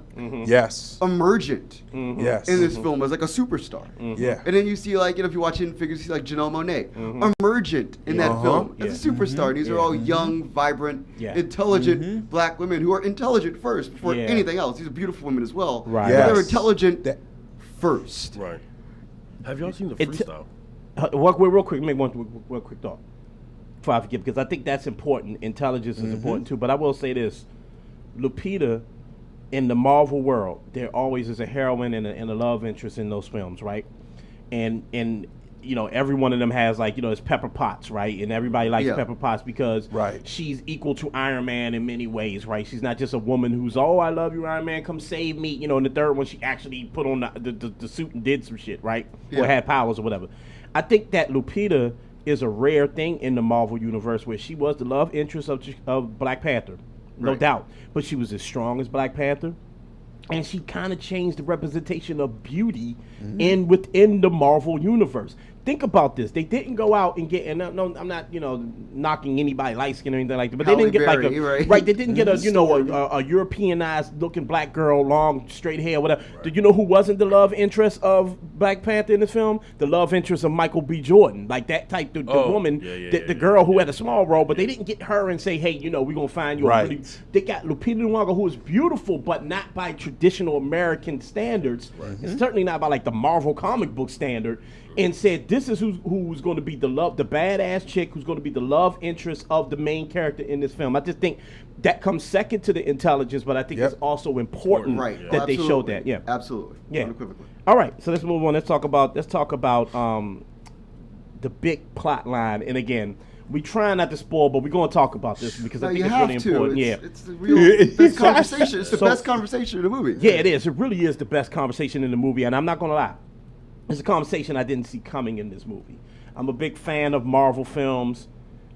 emergent, in this film as like a superstar, and then you see like if you watch Hidden Figures, you see like Janelle Monáe, emergent in that film as a superstar. These are all young, vibrant, intelligent black women who are intelligent first before anything else. These are beautiful women as well. But they're intelligent first. Right. Have y'all seen the freestyle? Real quick, make one quick thought before I forget, because I think that's important. Intelligence is important too. But I will say this: Lupita, in the Marvel world, there always is a heroine and a love interest in those films, right? And every one of them has like it's Pepper Potts, right? And everybody likes Pepper Potts because she's equal to Iron Man in many ways, right? She's not just a woman who's, oh, I love you, Iron Man, come save me. In the third one, she actually put on the suit and did some shit, right? Or had powers or whatever. I think that Lupita is a rare thing in the Marvel universe where she was the love interest of Black Panther, no doubt. But she was as strong as Black Panther, and she kind of changed the representation of beauty within the Marvel universe. Think about this. They didn't go out and get, and no, I'm not, knocking anybody light skin or anything like that, but they didn't get like they didn't get a Europeanized looking black girl, long straight hair, whatever. Did you know who wasn't the love interest of Black Panther in this film? The love interest of Michael B. Jordan, like that type, the woman, the girl who had a small role, but they didn't get her and say, hey, we're gonna find you. They got Lupita Nyong'o, who is beautiful, but not by traditional American standards. And certainly not by like the Marvel comic book standard. and said, this is who's going to be the badass chick who's going to be the love interest of the main character in this film. I just think that comes second to the intelligence, but I think it's also important that they showed that. Yeah, absolutely, unequivocally. All right, so let's move on. Let's talk about the big plot line. And again, we try not to spoil, but we're going to talk about this because I think it's really important. It's the real best conversation. It's the best conversation in the movie. Yeah, it is. It really is the best conversation in the movie, and I'm not going to lie. It's a conversation I didn't see coming in this movie. I'm a big fan of Marvel films.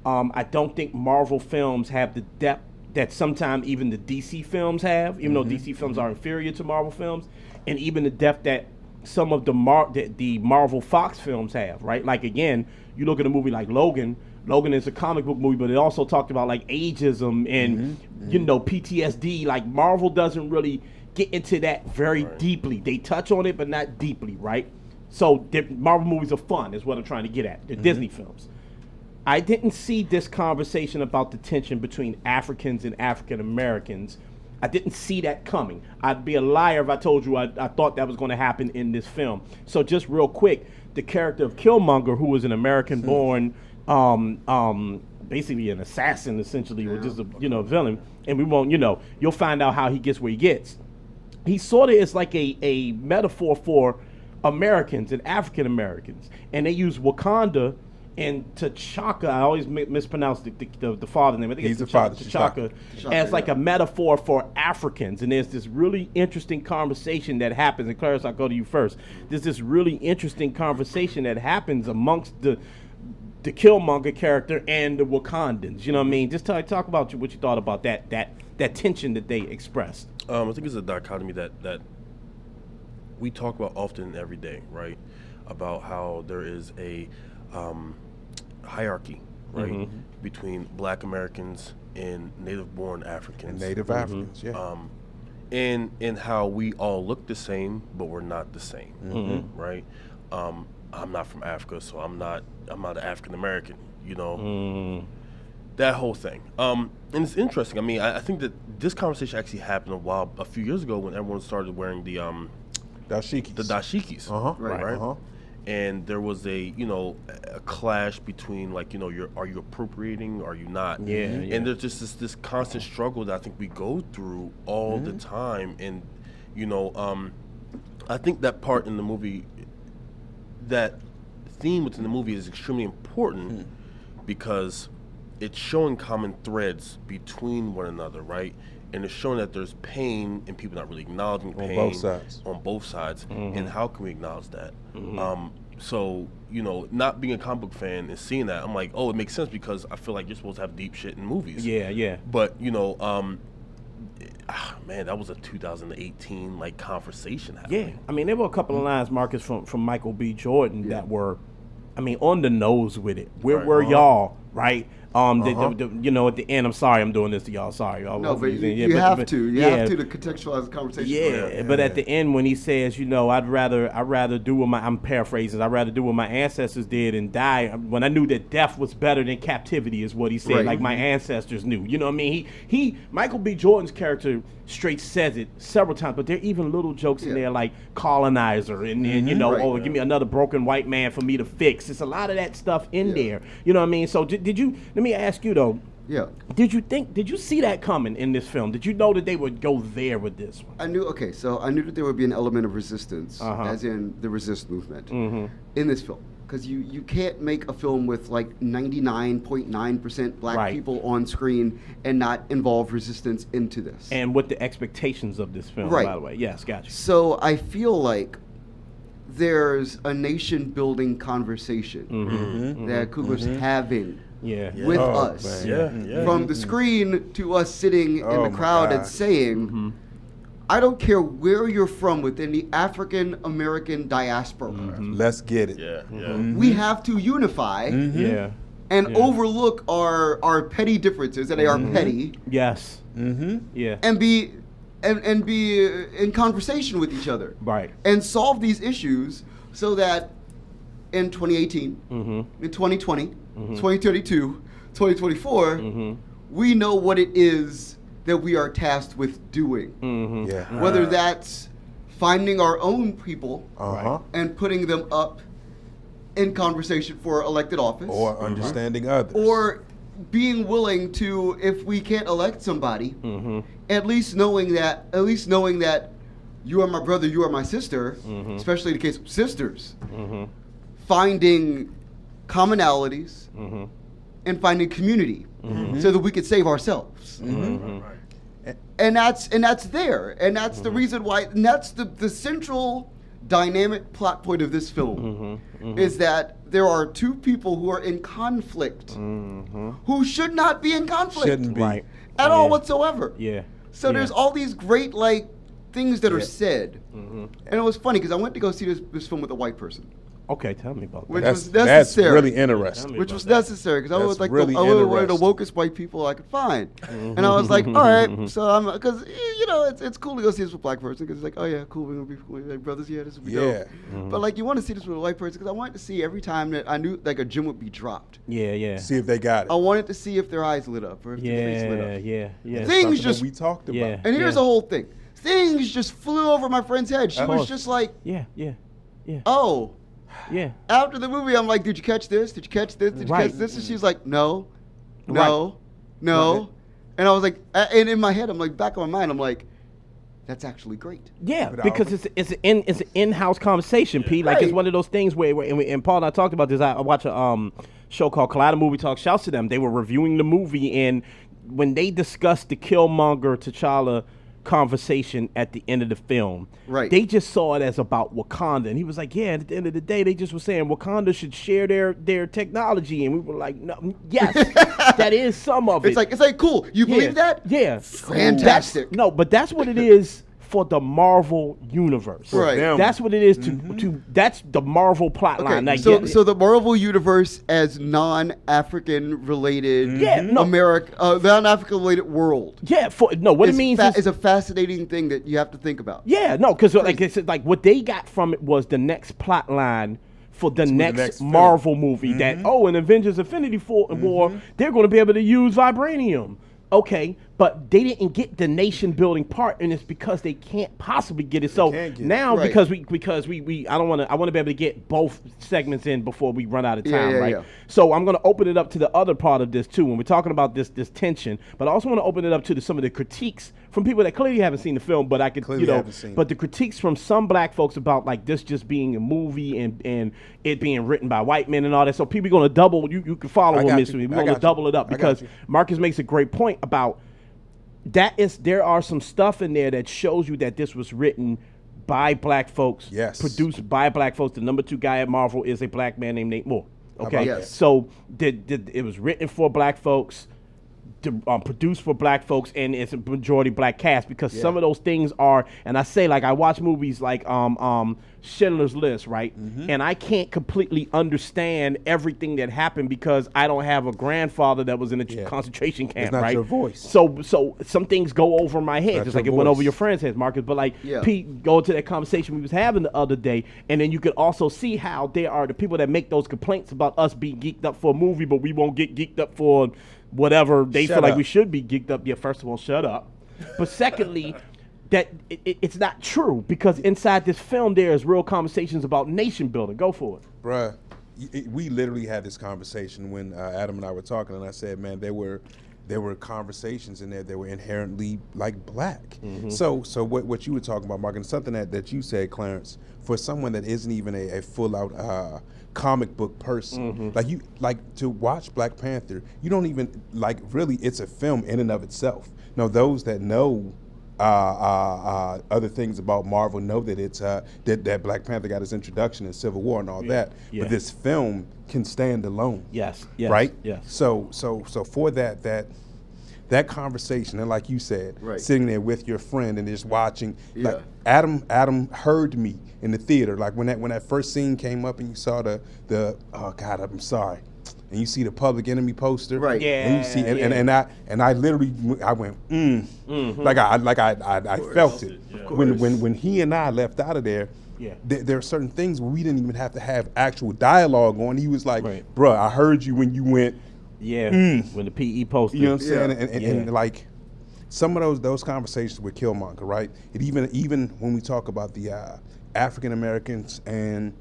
I don't think Marvel films have the depth that sometimes even the DC films have, even though DC films are inferior to Marvel films, and even the depth that some of the Marvel Fox films have, right? Like, again, you look at a movie like Logan. Logan is a comic book movie, but it also talked about, like, ageism and, PTSD. Like, Marvel doesn't really get into that very deeply. They touch on it, but not deeply, right? So Marvel movies are fun, is what I'm trying to get at. They're Disney films. I didn't see this conversation about the tension between Africans and African Americans. I didn't see that coming. I'd be a liar if I told you I thought that was going to happen in this film. So just real quick, the character of Killmonger, who was an American-born, basically an assassin, essentially, or just a villain, and we won't, you'll find out how he gets where he gets. He sort of is like a metaphor for Americans and African Americans, and they use Wakanda and T'Chaka. I always mispronounce the father's name. I think He's it's the father, T'Chaka, as like a metaphor for Africans. And there's this really interesting conversation that happens. And Clarice, I'll go to you first. There's this really interesting conversation that happens amongst the Killmonger character and the Wakandans. You know what I mean? Just talk about what you thought about that tension that they expressed. I think it's a dichotomy that we talk about often every day, right? About how there is a hierarchy, right, between Black Americans and native-born Africans. And Native Africans, and how we all look the same, but we're not the same, right? I'm not from Africa, so I'm not an African American, that whole thing. And it's interesting. I mean, I think that this conversation actually happened a few years ago when everyone started wearing the dashikis. The dashikis, right? And there was a clash between, like, are you appropriating, are you not? And there's just this constant struggle that I think we go through all the time. And I think that part in the movie, that theme within the movie is extremely important because it's showing common threads between one another, right? And it's showing that there's pain and people not really acknowledging pain on both sides. And how can we acknowledge that? So, not being a comic book fan and seeing that, I'm like, oh, it makes sense because I feel like you're supposed to have deep shit in movies. Yeah. But, man, that was a 2018 conversation happening. Yeah, I mean, there were a couple of lines, Marcus, from Michael B. Jordan that were, on the nose with it. Where were y'all, right? At the end, I'm sorry I'm doing this to y'all. Sorry. No, but you have to. You have to contextualize the conversation. Yeah, but at the end when he says, I'd rather do what I'm paraphrasing, I'd rather do what my ancestors did and die. When I knew that death was better than captivity is what he said. Like my ancestors knew. You know what I mean? He Michael B. Jordan's character straight says it several times, but there are even little jokes in there like colonizer and give me another broken white man for me to fix. There's a lot of that stuff in there. You know what I mean? So did you? Let me ask you though. Yeah. Did you see that coming in this film? Did you know that they would go there with this one? I knew that there would be an element of resistance, as in the resist movement, in this film. Because you can't make a film with like 99.9% black people on screen and not involve resistance into this. And what the expectations of this film, by the way. Yes, gotcha. So I feel like there's a nation-building conversation that Coogler's having with us. From the screen to us sitting in the crowd and saying, I don't care where you're from within the African American diaspora. Let's get it. We have to unify and overlook our petty differences, and they are petty. Yes. And be in conversation with each other. Right. And solve these issues so that in 2018, in 2020, 2032, 2024, we know what it is that we are tasked with doing. Whether that's finding our own people and putting them up in conversation for elected office, Or understanding others. or being willing to, if we can't elect somebody, Mm-hmm. at least knowing that you are my brother, you are my sister, Mm-hmm. especially in the case of sisters, finding commonalities Mm-hmm. and finding community so that we could save ourselves. Mm-hmm. And that's there. And that's the reason why, and that's the central dynamic plot point of this film, is that there are two people who are in conflict who should not be in conflict Shouldn't be. Right. at all whatsoever. Yeah. So there's all these great things that are said. And it was funny because I went to go see this film with a white person, Okay, tell me about that. which That's was necessary. really interesting. me Which about was that. necessary because I was That's like really I was one of the interesting. wokest white people I could find, and I was like, all right, so I'm because it's cool to go see this with a black person because it's like, oh yeah, cool, we're gonna be cool, like brothers, yeah, this will be Yeah. dope. But like you want to see this with a white person because I wanted to see every time that I knew like a gem would be dropped. Yeah, yeah. See if they got it. I wanted to see if their eyes lit up or if their face lit up. Yeah. Things Something just that we talked about. Yeah. and here's the whole thing. Things just flew over my friend's head. She was just like, Yeah. oh. Yeah. After the movie, I'm like, did you catch this? Did you catch this? Did you Right. catch this? And she's like, no. Right. And I was like, and in my head, I'm like, back of my mind, I'm like, that's actually great. Yeah, But because it's an in-house conversation, Pete. Like it's Right. one of those things where and Paul and I talked about this. I watch a show called Collider Movie Talk. Shouts to them. They were reviewing the movie, and when they discussed the Killmonger T'Challa conversation at the end of the film, Right. they just saw it as about Wakanda, and he was like, yeah, at the end of the day, they just were saying Wakanda should share their technology, and we were like, no, yes, that is some of it. It's like cool. You believe that? Yeah. Fantastic. But that's what it is for the Marvel universe. Right. them. That's what it is to that's the Marvel plot line. Okay, Like, so the Marvel universe as non-African related, Yeah, no. non-African related world. what it means is a fascinating thing that you have to think about. yeah, no, because like I said, like what they got from it was the next plot line for the next next film. Marvel movie that in Avengers Infinity War they're going to be able to use vibranium. Okay, but they didn't get the nation building part, and it's because they can't possibly get it. So can't get it. now Right. because we I want to be able to get both segments in before we run out of time, right? Yeah. So I'm going to open it up to the other part of this too when we're talking about this tension, but I also want to open it up to some of the critiques from people that clearly haven't seen the film, but I could Clearly haven't seen but it. the critiques from some black folks about like this just being a movie and it being written by white men and all that. So people are going to double. You can follow I on got this you. with me. We're I going to got you. double it up I got because you. Marcus makes a great point about there are some stuff in there that shows you that this was written by black folks, Yes. produced by black folks. The number 2 guy at Marvel is a black man named Nate Moore. Okay, about that? so it was written for black folks, produced for black folks, and it's a majority black cast because some of those things are, and I say like I watch movies like Schindler's List, right? And I can't completely understand everything that happened because I don't have a grandfather that was in a concentration camp, not right? your voice. So some things go over my head, Not just like your it went over voice. your friend's heads, Marcus. But like Yeah. Pete, go to that conversation we was having the other day, and then you could also see how there are the people that make those complaints about us being geeked up for a movie, but we won't get geeked up for whatever they Shut feel like up. we should be geeked up. Yeah, first of all, shut up. But secondly, that it's not true because inside this film there is real conversations about nation building. Go for it. Bruh, we literally had this conversation when Adam and I were talking, and I said, man, there were conversations in there that were inherently like black. So what you were talking about, Mark, and something that you said, Clarence, for someone that isn't even a full out comic book person, like to watch Black Panther, you don't even really it's a film in and of itself. Now those that know other things about Marvel know that it's that Black Panther got his introduction in Civil War and all that. Yeah. But this film can stand alone. Yes. Right? Yes. So for that conversation, and like you said, Right. sitting there with your friend and just watching, Yeah. like Adam heard me in the theater, like when that first scene came up and you saw the oh God, I'm sorry. And you see the Public Enemy poster, Right. And you see, Yeah. and I literally went, like I felt it when he and I left out of there. Yeah. There are certain things where we didn't even have to have actual dialogue on. He was like, Right. "Bruh, I heard you when you went." Yeah. When the PE posted. You know what I'm saying? Yeah. And like some of those conversations with Killmonger, right? It even when we talk about the African Americans and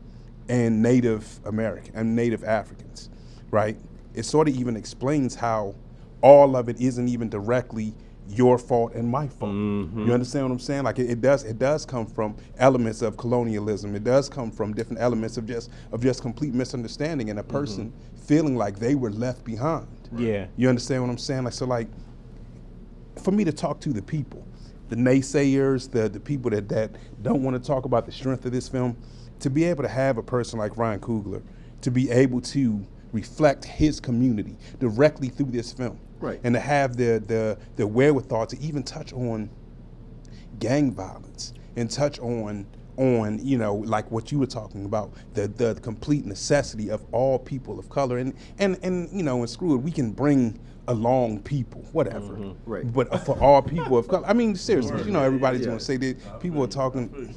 and Native American and Native Africans, right? It sort of even explains how all of it isn't even directly your fault and my fault. You understand what I'm saying? Like it does come from elements of colonialism. It does come from different elements of just complete misunderstanding and a person feeling like they were left behind. Yeah. You understand what I'm saying? Like, so like, for me to talk to the people, the naysayers, the people that don't want to talk about the strength of this film, to be able to have a person like Ryan Coogler to be able to reflect his community directly through this film. Right. And to have the wherewithal to even touch on gang violence and touch on like what you were talking about, the complete necessity of all people of color and and screw it, we can bring along people, whatever. Right. But for all people of color, I mean, seriously, everybody's gonna say that people are talking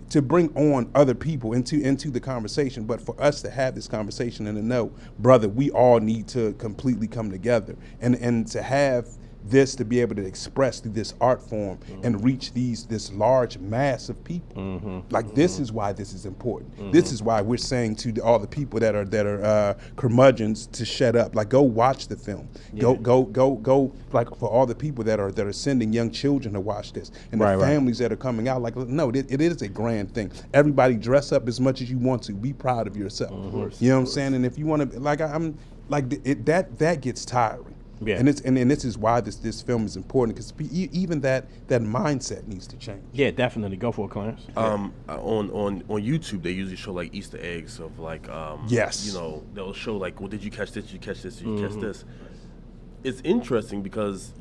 to bring on other people into the conversation, but for us to have this conversation and to know, brother, we all need to completely come together and to have this to be able to express through this art form and reach this large mass of people. Like this is why this is important. This is why we're saying to all the people that are curmudgeons to shut up. Like go watch the film. Go. Like for all the people that are sending young children to watch this and the families that are coming out. Like no, it is a grand thing. Everybody dress up as much as you want to. Be proud of yourself. You know what I'm saying? And if you want to, like I'm like that gets tiring. Yeah. And this is why this film is important, because even that mindset needs to change. Yeah, definitely. Go for it, Clarence. On YouTube they usually show like Easter eggs of like yes, they'll show like, well, did you catch this? Did you catch this? Did you catch this? It's interesting because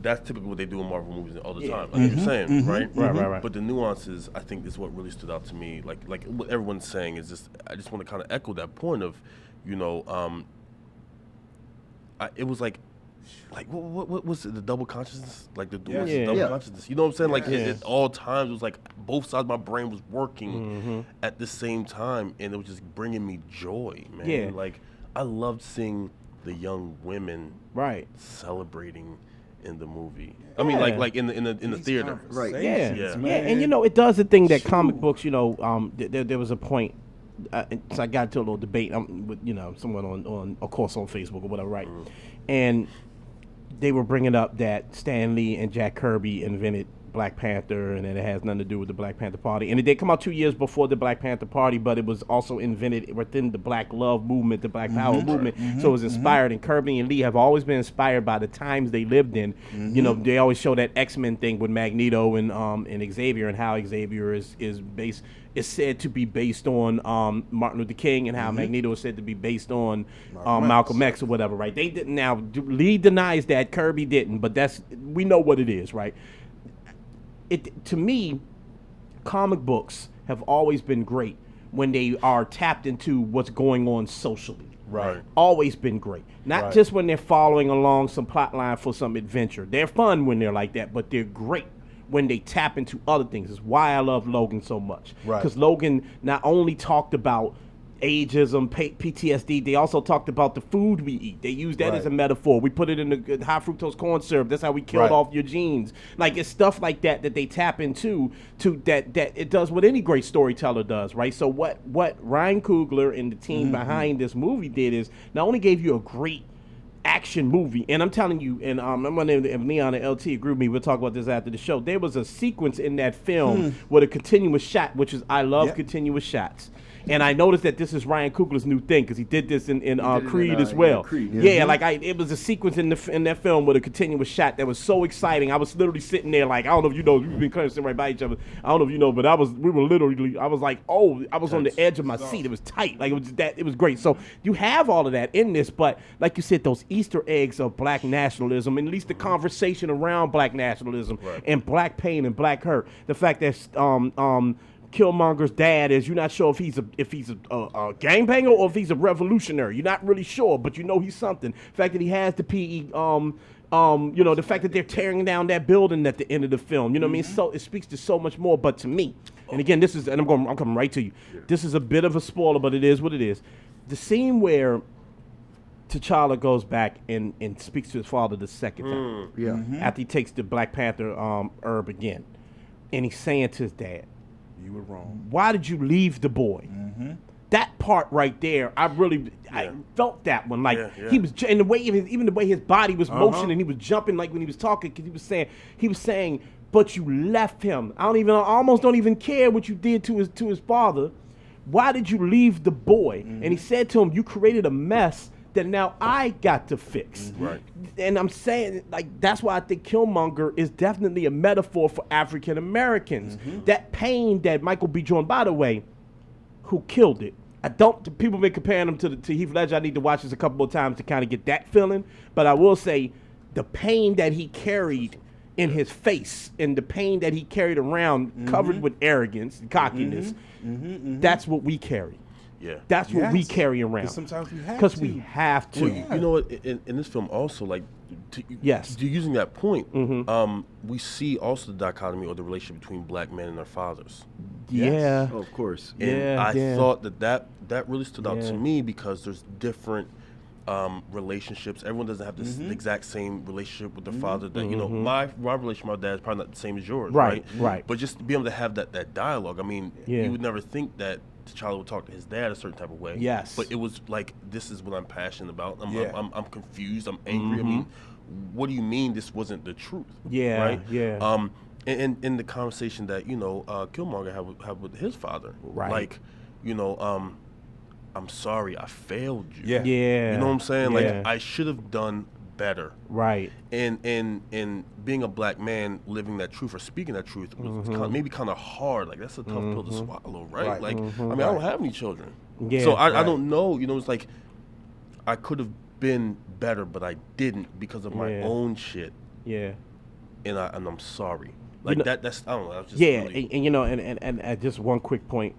that's typically what they do in Marvel movies all the time, like you're saying, right? Right. But the nuances, I think, is what really stood out to me. Like what everyone's saying is just, I just want to kind of echo that point of, it was like what was it, the double consciousness, like the double consciousness, you know what I'm saying? Like at all times it was like both sides of my brain was working at the same time, and it was just bringing me joy, man. Like I loved seeing the young women celebrating in the movie. I mean, like in the theater, Right? And it does the thing that comic books, there was a point. So I got into a little debate with someone on of course on Facebook or whatever, right? And they were bringing up that Stan Lee and Jack Kirby invented Black Panther, and that it has nothing to do with the Black Panther Party. And it did come out 2 years before the Black Panther Party, but it was also invented within the Black Love movement, the Black Power movement. So it was inspired, and Kirby and Lee have always been inspired by the times they lived in. They always show that X-Men thing with Magneto and Xavier, and how Xavier is said to be based on Martin Luther King, and how Magneto is said to be based on Malcolm X or whatever, right? They didn't. Now Lee denies that, Kirby didn't, but we know what it is, right? To me, comic books have always been great when they are tapped into what's going on socially. Right. Always been great. Not just when they're following along some plot line for some adventure. They're fun when they're like that, but they're great when they tap into other things. It's why I love Logan so much. Because Logan not only talked about ageism, PTSD, they also talked about the food we eat. They used that as a metaphor. We put it in the high fructose corn syrup. That's how we killed off your genes. Like, it's stuff like that they tap into that it does what any great storyteller does, right? So what Ryan Coogler and the team behind this movie did is not only gave you a great action movie, and I'm telling you, and my name is Leon and LT agree with me, we'll talk about this after the show. There was a sequence in that film with a continuous shot, which is, I love continuous shots. And I noticed that this is Ryan Coogler's new thing, because he did this in Creed as well. Creed, it was a sequence in that film with a continuous shot that was so exciting. I was literally sitting there like, I don't know if you know, we've been kind of sitting right by each other. I don't know if you know, but I was like, I was on the edge of my seat. It was tight. Like, it was great. So you have all of that in this, but like you said, those Easter eggs of black nationalism, and at least the conversation around black nationalism and black pain and black hurt. The fact that Killmonger's dad is, you're not sure if he's a gangbanger or if he's a revolutionary. You're not really sure, but you know he's something. The fact that he has the PE, the fact that they're tearing down that building at the end of the film. You know what I mean? So it speaks to so much more. But to me, and again, I'm coming right to you. This is a bit of a spoiler, but it is what it is. The scene where T'Challa goes back and speaks to his father the second time. After he takes the Black Panther herb again, and he's saying to his dad, You were wrong. Why did you leave the boy? That part right there, I felt that one. Like he was, and the way even the way his body was motioning, he was jumping like when he was talking, because he was saying, but you left him. I almost don't even care what you did to his father. Why did you leave the boy? And he said to him, you created a mess that now I got to fix. Right. And I'm saying, like, that's why I think Killmonger is definitely a metaphor for African Americans. That pain that Michael B. Jordan, by the way, who killed it. People been comparing him to Heath Ledger. I need to watch this a couple more times to kind of get that feeling. But I will say, the pain that he carried in his face and the pain that he carried around covered with arrogance and cockiness, that's what we carry. Yeah. That's what we carry around. 'Cause sometimes we have Because to. we have to. Well, you know what? In this film, also, like, Yes. using that point, we see also the dichotomy or the relationship between black men and their fathers. Yeah. Oh, of course. And Yeah, I yeah. thought that really stood out Yeah. to me because there's different relationships. Everyone doesn't have this exact same relationship with their father. That you know, my relationship with my dad is probably not the same as yours, Right, right? right. But just to be able to have that dialogue. I mean, Yeah. you would never think that T'Challa would talk to his dad a certain type of way. Yes. But it was like, this is what I'm passionate about. Yeah. I'm confused. I'm angry. I mean, what do you mean this wasn't the truth? Yeah, Right. yeah. And in the conversation that Killmonger had with his father, Right. Like, I'm sorry, I failed you. Yeah. Yeah. You know what I'm saying? Yeah. Like, I should have done better. Right. And being a black man living that truth or speaking that truth was maybe kind of hard. Like, that's a tough pill to swallow, right? Right. Like, I mean, I don't have any children. Yeah. So I Right. don't know. It's like, I could have been better, but I didn't because of my Yeah. own shit. Yeah. And I'm sorry. Like, that's, I don't know. That's just Yeah, really, and just one quick point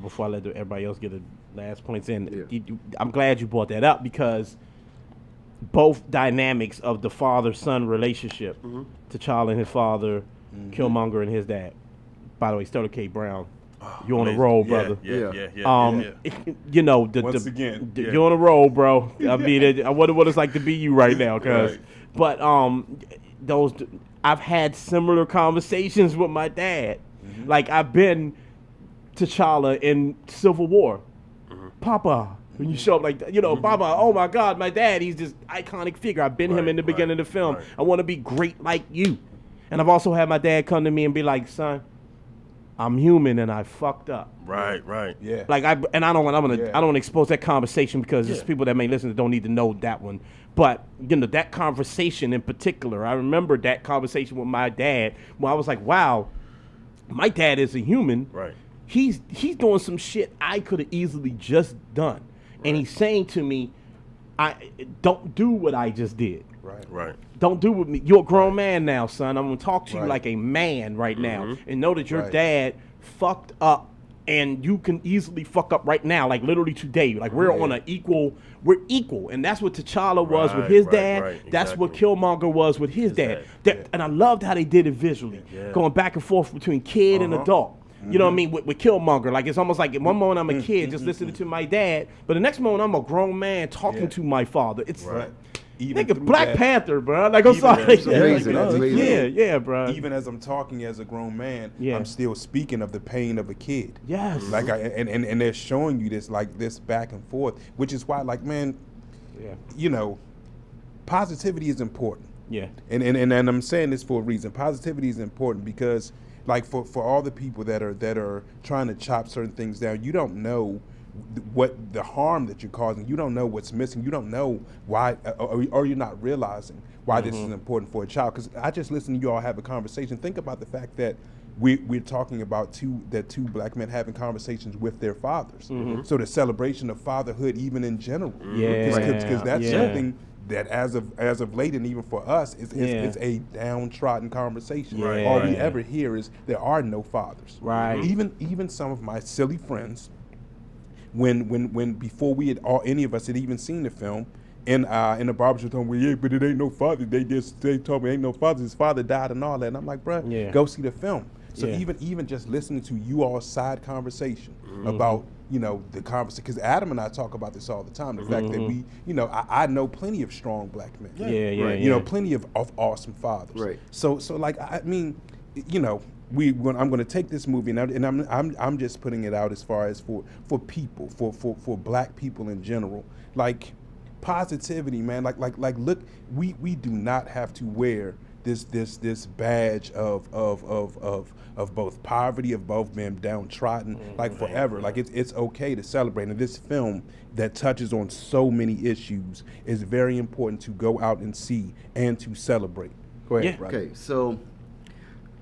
before I let everybody else get the last points in. Yeah. I'm glad you brought that up because both dynamics of the father-son relationship, T'Challa and his father, Killmonger and his dad. By the way, Sterling K. Brown, you're on a amazing. roll, Yeah, brother. Yeah. Once again. you're on a roll, bro. I mean, I wonder what it's like to be you right now, cuz. Right. But I've had similar conversations with my dad. Like, I've been T'Challa in Civil War. Papa, when you show up like that, Papa, oh my God, my dad, he's this iconic figure. I've been him in the beginning of the film. right. I want to be great like you. And I've also had my dad come to me and be like, son, I'm human and I fucked up. Right. Yeah. Like I don't want to Yeah. expose that conversation because there's people that may listen that don't need to know that one. But that conversation in particular, I remember that conversation with my dad where I was like, wow, my dad is a human. Right. He's doing some shit I could have easily just done. And he's saying to me, I don't do what I just did. Right. Don't do with me. You're a grown man now, son. I'm gonna talk to you Right. like a man right now, and know that your Right. dad fucked up, and you can easily fuck up right now, like literally today. Like we're on an equal. We're equal, and that's what T'Challa was with Right, his right, dad. right, That's what exactly. Killmonger was with his dad. dad. And I loved how they did it visually, going back and forth between kid and adult. You know what I mean? With Killmonger, like it's almost like at one moment I'm a kid just listening to my dad, but the next moment I'm a grown man talking to my father. It's Right. Even nigga, through Black that- Panther, bro. Like I'm Even sorry. as- amazing, that's amazing. Yeah, bro. Even as I'm talking as a grown man, Yeah. I'm still speaking of the pain of a kid. Yes. Like and they're showing you this back and forth, which is why, like, man, Yeah. Positivity is important. Yeah. And I'm saying this for a reason. Positivity is important because, like, for all the people that are trying to chop certain things down, you don't know what the harm that you're causing. You don't know what's missing. You don't know why, or you're not realizing why this is important for a child. Because I just listened to you all have a conversation. Think about the fact that we're talking about two black men having conversations with their fathers. So the celebration of fatherhood, even in general, Yeah. because that's Yeah. something that as of late, and even for us, it's a downtrodden conversation. Right. All we Right. ever hear is there are no fathers. Right. Even some of my silly friends, when before we had any of us had even seen the film, in the barbershop told me, yeah, but it ain't no father. They told me ain't no father. His father died and all that. And I'm like, bruh, Yeah. go see the film. So Yeah. even just listening to you all side conversation about the conversation, because Adam and I talk about this all the time. The fact that we I know plenty of strong black men. Yeah, Right. Plenty of awesome fathers. Right. So like I mean, I'm going to take this movie and I'm just putting it out as far as for people, for black people in general, like positivity, man. Like look, we do not have to wear this badge of both poverty, of both being downtrodden, like forever. Like it's okay to celebrate. And this film that touches on so many issues is very important to go out and see and to celebrate. Go ahead, Yeah. brother. Okay, so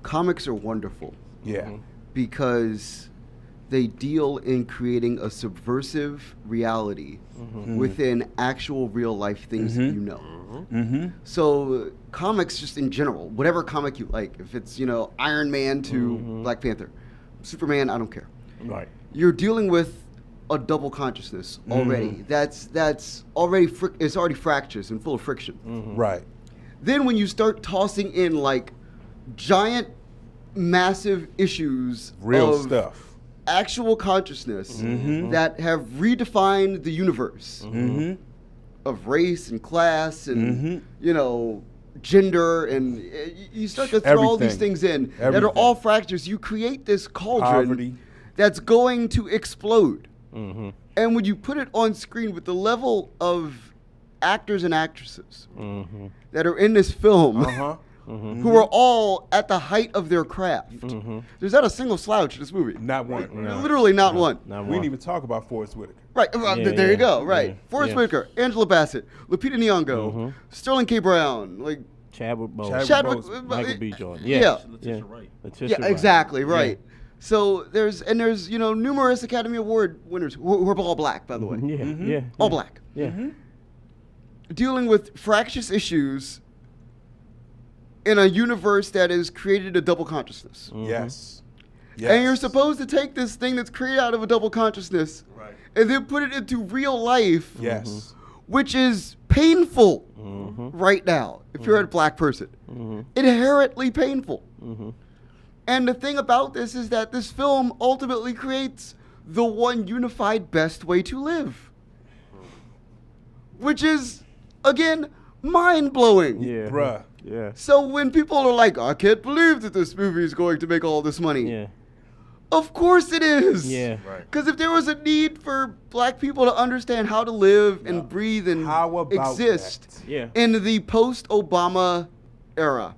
comics are wonderful Yeah. because they deal in creating a subversive reality within actual real life things that you know. So comics just in general, whatever comic you like, if it's, Iron Man to Black Panther, Superman, I don't care. Right. You're dealing with a double consciousness already. That's already it's already fractious and full of friction. Right. Then when you start tossing in like giant, massive issues Real of stuff. actual consciousness that have redefined the universe of race and class and gender, and you start to throw all these Everything. things in that are Everything. all fractures. You create this cauldron Poverty. that's going to explode. And when you put it on screen with the level of actors and actresses that are in this film, who are all at the height of their craft, there's not a single slouch in this movie. Not one. Literally not one. Not We one. didn't even talk about Forrest Whitaker. Right, there you go. Right, yeah, Forrest yeah. Whitaker, Angela Bassett, Lupita Nyong'o, Sterling K. Brown, like Chadwick Boseman. Chadwick Chadwick, Boseman. Michael B. Jordan. Yeah. Yeah. Letitia Wright. Letitia yeah, Wright. exactly, right. So there's numerous Academy Award winners who are all black, by the way, Yeah. Yeah. all black, Yeah. dealing with fractious issues in a universe that has created a double consciousness. Yes. And you're supposed to take this thing that's created out of a double consciousness and then put it into real life, Yes. which is painful right now if you're a black person. Inherently painful. And the thing about this is that this film ultimately creates the one unified best way to live, which is, again, mind-blowing. Yeah. Bruh. Yeah. So when people are like, I can't believe that this movie is going to make all this money. Yeah. Of course it is. Yeah. Right. Because if there was a need for black people to understand how to live and breathe and How about exist that? Yeah. in the post-Obama era,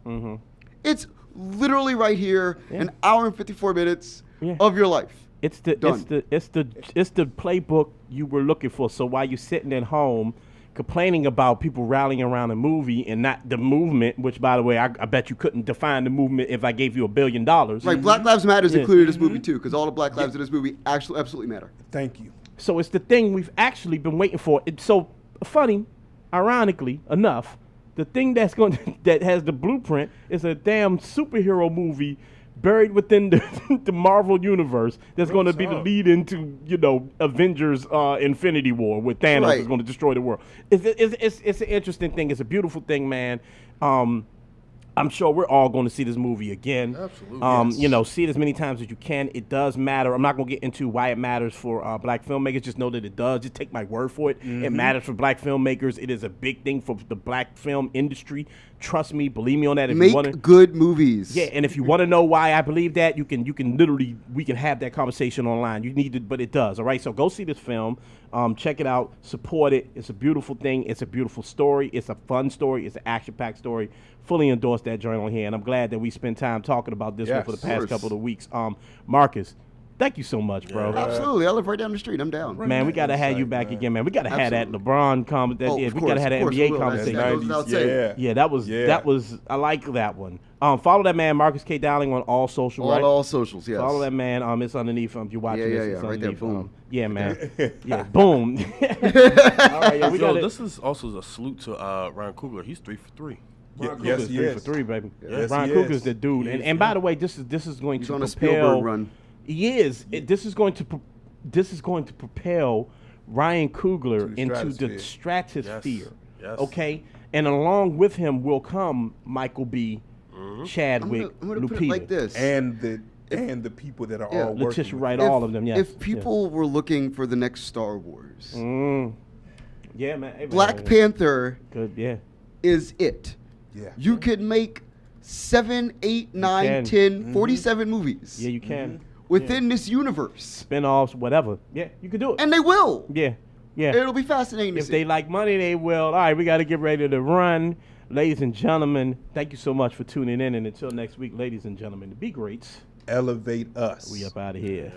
it's literally right here, an hour and 54 minutes Yeah. of your life. It's the Done. it's the playbook you were looking for. So while you're sitting at home complaining about people rallying around a movie and not the movement, which by the way, I bet you couldn't define the movement if I gave you $1 billion. Right, Black Lives Matter is Yeah. included in this movie too, because all the black lives in this movie actually absolutely matter. Thank you. So it's the thing we've actually been waiting for. It's so funny, ironically enough, the thing that's going that has the blueprint is a damn superhero movie buried within the Marvel universe that's going to be the talk. lead into Avengers Infinity War, where Thanos Right. is going to destroy the world. It's an interesting thing. It's a beautiful thing, man. I'm sure we're all going to see this movie again. Absolutely. See it as many times as you can. It does matter. I'm not going to get into why it matters for black filmmakers. Just know that it does. Just take my word for it. It matters for black filmmakers. It is a big thing for the black film industry. Trust me. Believe me on that. If you Make want to, good movies. yeah, and if you want to know why I believe that, you can literally, we can have that conversation online. You need to, but it does. All right, so go see this film. Check it out. Support it. It's a beautiful thing. It's a beautiful story. It's a fun story. It's an action-packed story. Fully endorse that joint on here, and I'm glad that we spent time talking about this one Yes, for the of past course. couple of weeks. Marcus, thank you so much, bro. Absolutely. I live right down the street. I'm down. Man, we gotta have you back again, man. We gotta have that Absolutely. LeBron conversation. Oh, Yeah, of we course, gotta have of that course we NBA will. conversation. That goes without saying. Yeah, that was I like that one. Follow that man Marcus K Dowling on all social, On right? all socials, yes. Follow that man. It's underneath. If you're watching Yeah, this, yeah, it's yeah, right there, underneath. boom. Yeah, man. Yeah, boom. All right, yeah, we Yo, got this is also a salute to Ryan Coogler. He's 3 for 3. Yes, he 3 is. for 3, baby. Yes, Ryan he Coogler's is. the dude. He And, is, and by the way, this is going He's to on a propel. Spielberg run. He is. This is going to propel Ryan Coogler the into the stratosphere. stratosphere. Yes. Okay, and along with him will come Michael B. Chadwick, I'm gonna Lupita, put it like this. And the people that are Yeah. all working. Letitia with Wright, it. all of them. Yes. If people were looking for the next Star Wars, yeah, man. Hey, Black man. Panther Good. Yeah. is it. Yeah. You could make 7, 8, 9, can. 10, 47 movies Yeah, you can. within this universe. Spin-offs, whatever. Yeah, you can do it. And they will. Yeah, yeah. It'll be fascinating to If see. they like money, they will. All right, we got to get ready to run. Ladies and gentlemen, thank you so much for tuning in. And until next week, ladies and gentlemen, be greats. Elevate us. We up out of here.